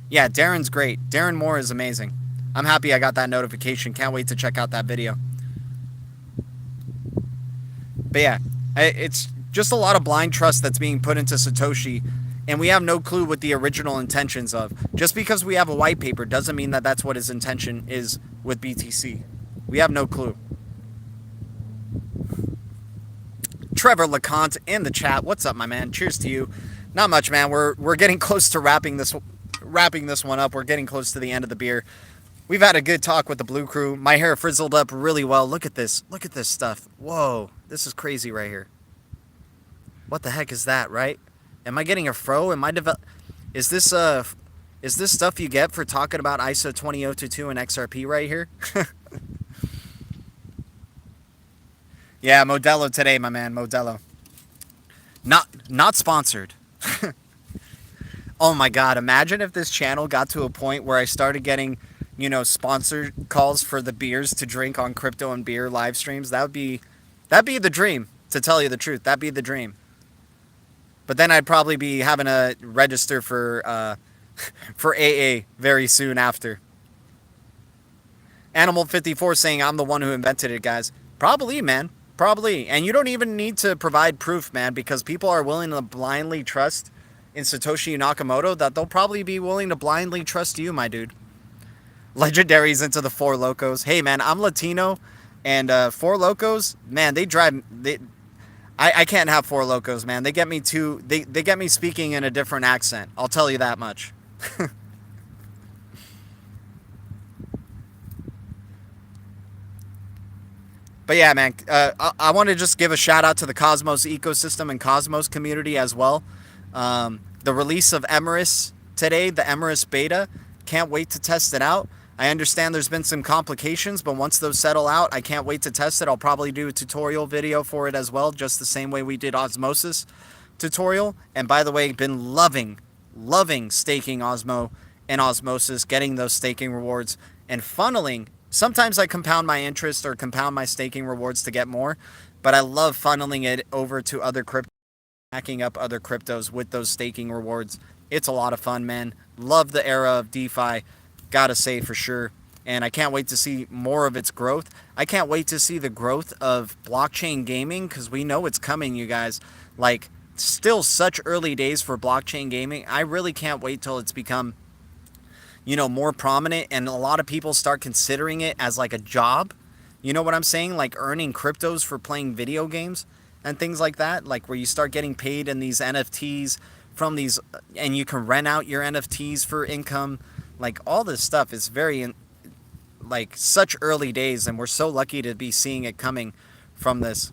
Yeah, Darren's great. Darren Moore is amazing. I'm happy I got that notification. Can't wait to check out that video. But yeah, it's just a lot of blind trust that's being put into Satoshi, and we have no clue what the original intentions of. Just because we have a white paper doesn't mean that that's what his intention is with BTC. We have no clue. Trevor LeConte in the chat. What's up, my man? Cheers to you. Not much, man. We're getting close to wrapping this one up. We're getting close to the end of the beer. We've had a good talk with the Blue Crew. My hair frizzled up really well. Look at this. Look at this stuff. Whoa. This is crazy right here. What the heck is that, right? Am I getting a fro? Is this stuff you get for talking about ISO 20022 and XRP right here? Yeah, Modelo today, my man. Modelo. Not sponsored. Oh my god, imagine if this channel got to a point where I started getting, sponsored calls for the beers to drink on crypto and beer live streams. That'd be the dream, to tell you the truth. That'd be the dream. But then I'd probably be having to register for AA very soon after. Animal 54 saying I'm the one who invented it, guys. Probably, man. Probably. And you don't even need to provide proof, man, because people are willing to blindly trust in Satoshi Nakamoto that they'll probably be willing to blindly trust you, my dude. Legendary's into the Four Locos. Hey, man, I'm Latino, and Four Locos, man, I can't have Four Locos, man. They get me they get me speaking in a different accent. I'll tell you that much. But yeah, man, I want to just give a shout out to the Cosmos ecosystem and Cosmos community as well. The release of Emerus today, the Emerus beta, can't wait to test it out. I understand there's been some complications, but once those settle out, I can't wait to test it. I'll probably do a tutorial video for it as well, just the same way we did Osmosis tutorial. And by the way, been loving staking Osmo and Osmosis, getting those staking rewards and funneling. Sometimes I compound my interest or compound my staking rewards to get more, but I love funneling it over to other crypto, hacking up other cryptos with those staking rewards. It's a lot of fun, man. Love the era of DeFi, gotta say for sure. And I can't wait to see more of its growth. I can't wait to see the growth of blockchain gaming, because we know it's coming, you guys. Like, still such early days for blockchain gaming. I really can't wait till it's become, more prominent and a lot of people start considering it as like a job. You know what I'm saying? Like earning cryptos for playing video games and things like that. Like where you start getting paid in these NFTs from these, and you can rent out your NFTs for income. Like all this stuff is very, like such early days, and we're so lucky to be seeing it coming from this.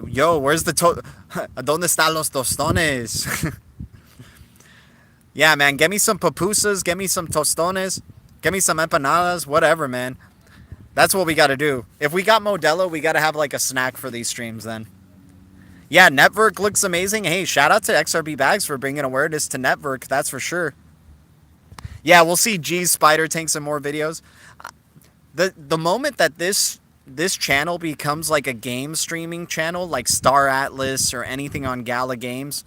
Yo, where's the ¿Dónde están los tostones? Yeah, man, get me some pupusas, get me some tostones, get me some empanadas, whatever, man. That's what we got to do. If we got Modelo, we got to have like a snack for these streams then. Yeah, Network looks amazing. Hey, shout out to XRB Bags for bringing awareness to Network, that's for sure. Yeah, we'll see G's Spider Tank some more videos. The moment that this channel becomes like a game streaming channel, like Star Atlas or anything on Gala Games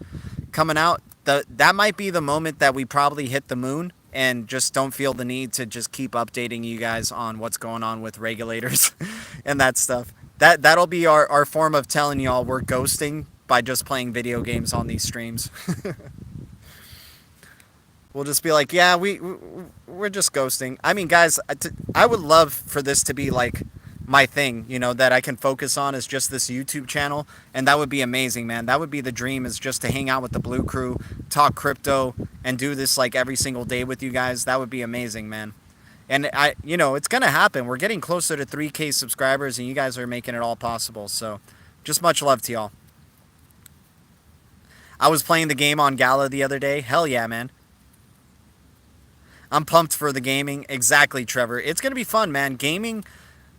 coming out, that might be the moment that we probably hit the moon and just don't feel the need to just keep updating you guys on what's going on with regulators and that stuff. That'll be our form of telling y'all we're ghosting by just playing video games on these streams. We'll just be like, yeah, we're just ghosting. I mean, guys, I would love for this to be like my thing, that I can focus on is just this YouTube channel, and that would be amazing, man. That would be the dream, is just to hang out with the Blue Crew, talk crypto, and do this like every single day with you guys. That would be amazing, man. And it's going to happen. We're getting closer to 3K subscribers, and you guys are making it all possible. So just much love to y'all. I was playing the game on Gala the other day. Hell yeah, man. I'm pumped for the gaming. Exactly, Trevor. It's going to be fun, man. Gaming,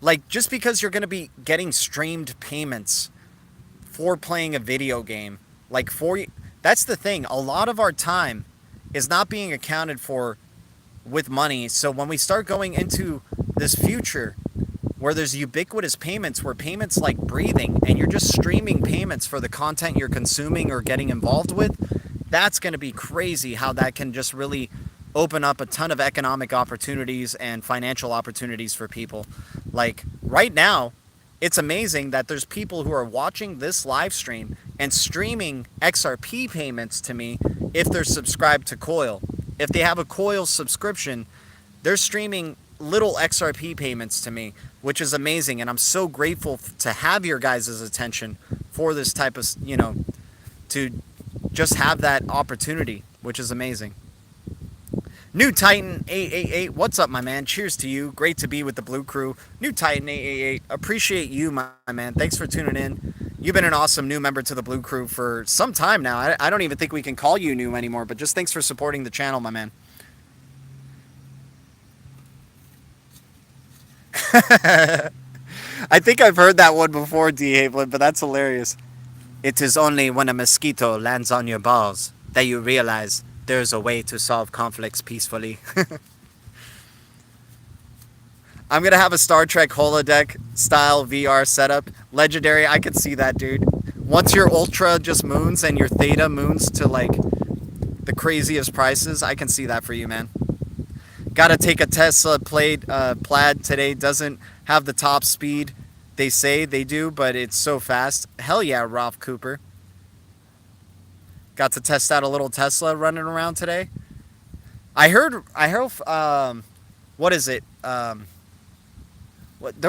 like, just because you're going to be getting streamed payments for playing a video game, like, that's the thing. A lot of our time is not being accounted for with money. So when we start going into this future where there's ubiquitous payments, where payments like breathing, and you're just streaming payments for the content you're consuming or getting involved with, that's going to be crazy how that can just really open up a ton of economic opportunities and financial opportunities for people. Like right now, it's amazing that there's people who are watching this live stream and streaming XRP payments to me if they're subscribed to Coil. If they have a Coil subscription, they're streaming little XRP payments to me, which is amazing. And I'm so grateful to have your guys' attention for this type of, to just have that opportunity, which is amazing. New Titan 888, what's up, my man? Cheers to you. Great to be with the Blue Crew. New Titan 888, appreciate you, my man. Thanks for tuning in. You've been an awesome new member to the Blue Crew for some time now. I don't even think we can call you new anymore, but just thanks for supporting the channel, my man. I think I've heard that one before, D. Haviland, but that's hilarious. It is only when a mosquito lands on your balls that you realize there's a way to solve conflicts peacefully. I'm going to have a Star Trek holodeck style VR setup. Legendary, I could see that, dude. Once your Ultra just moons and your Theta moons to like the craziest prices, I can see that for you, man. Got to take a Tesla Plaid today. Doesn't have the top speed they say they do, but it's so fast. Hell yeah, Ralph Cooper. Got to test out a little Tesla running around today. I heard, what is it? There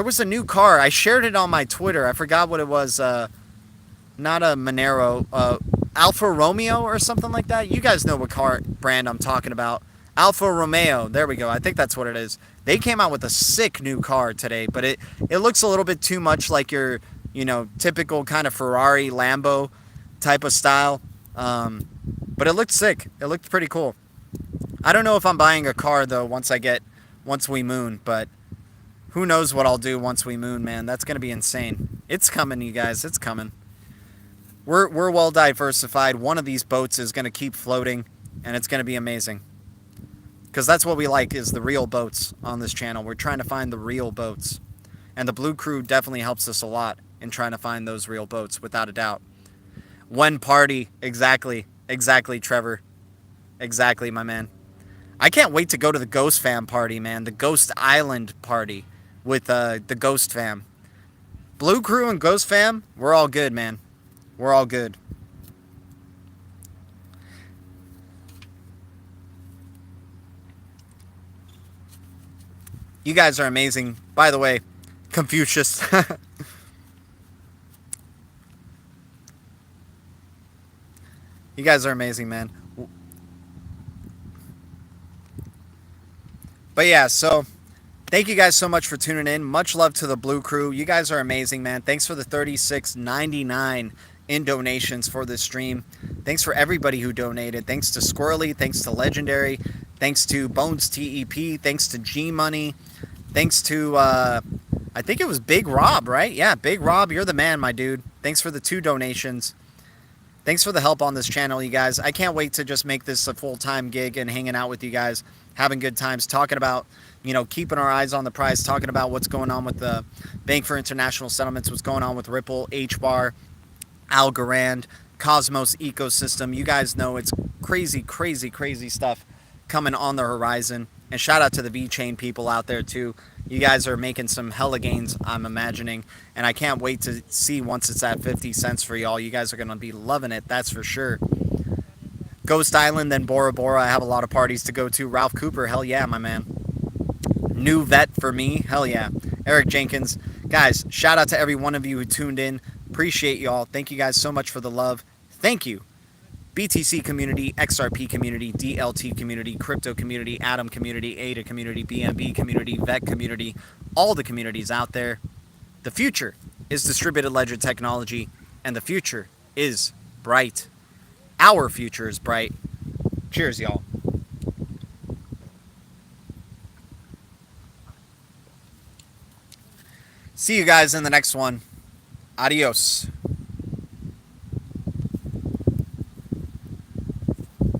was a new car. I shared it on my Twitter. I forgot what it was. Not a Monero. Alfa Romeo or something like that. You guys know what car brand I'm talking about. Alfa Romeo. There we go. I think that's what it is. They came out with a sick new car today, but it looks a little bit too much like your, typical kind of Ferrari, Lambo type of style. But it looked sick. It looked pretty cool. I don't know if I'm buying a car though once we moon, but who knows what I'll do once we moon, man. That's going to be insane. It's coming, you guys. It's coming. We're well diversified. One of these boats is going to keep floating, and it's going to be amazing. Because that's what we like, is the real boats on this channel. We're trying to find the real boats. And the Blue Crew definitely helps us a lot in trying to find those real boats, without a doubt. One party. Exactly, Trevor. Exactly, my man. I can't wait to go to the Ghost Fam party, man. The Ghost Island party with the Ghost Fam. Blue Crew and Ghost Fam, we're all good, man. We're all good. You guys are amazing. By the way, Confucius. You guys are amazing, man. But yeah, so thank you guys so much for tuning in. Much love to the Blue Crew. You guys are amazing, man. Thanks for the $36.99 in donations for this stream. Thanks for everybody who donated. Thanks to Squirrely. Thanks to Legendary. Thanks to Bones TEP. Thanks to G Money. Thanks to, I think it was Big Rob, right? Yeah, Big Rob, you're the man, my dude. Thanks for the 2 donations. Thanks for the help on this channel, you guys. I can't wait to just make this a full-time gig and hanging out with you guys, having good times, talking about, keeping our eyes on the prize, talking about what's going on with the Bank for International Settlements, what's going on with Ripple, HBAR, Algorand, Cosmos ecosystem. You guys know it's crazy, crazy, crazy stuff coming on the horizon. And shout out to the VeChain people out there too. You guys are making some hella gains, I'm imagining. And I can't wait to see once it's at 50 cents for y'all. You guys are going to be loving it, that's for sure. Ghost Island, then Bora Bora. I have a lot of parties to go to. Ralph Cooper, hell yeah, my man. New vet for me, hell yeah. Eric Jenkins. Guys, shout out to every one of you who tuned in. Appreciate y'all. Thank you guys so much for the love. Thank you. BTC community, XRP community, DLT community, crypto community, Atom community, ADA community, BNB community, VEC community, all the communities out there. The future is distributed ledger technology, and the future is bright. Our future is bright. Cheers, y'all. See you guys in the next one. Adios.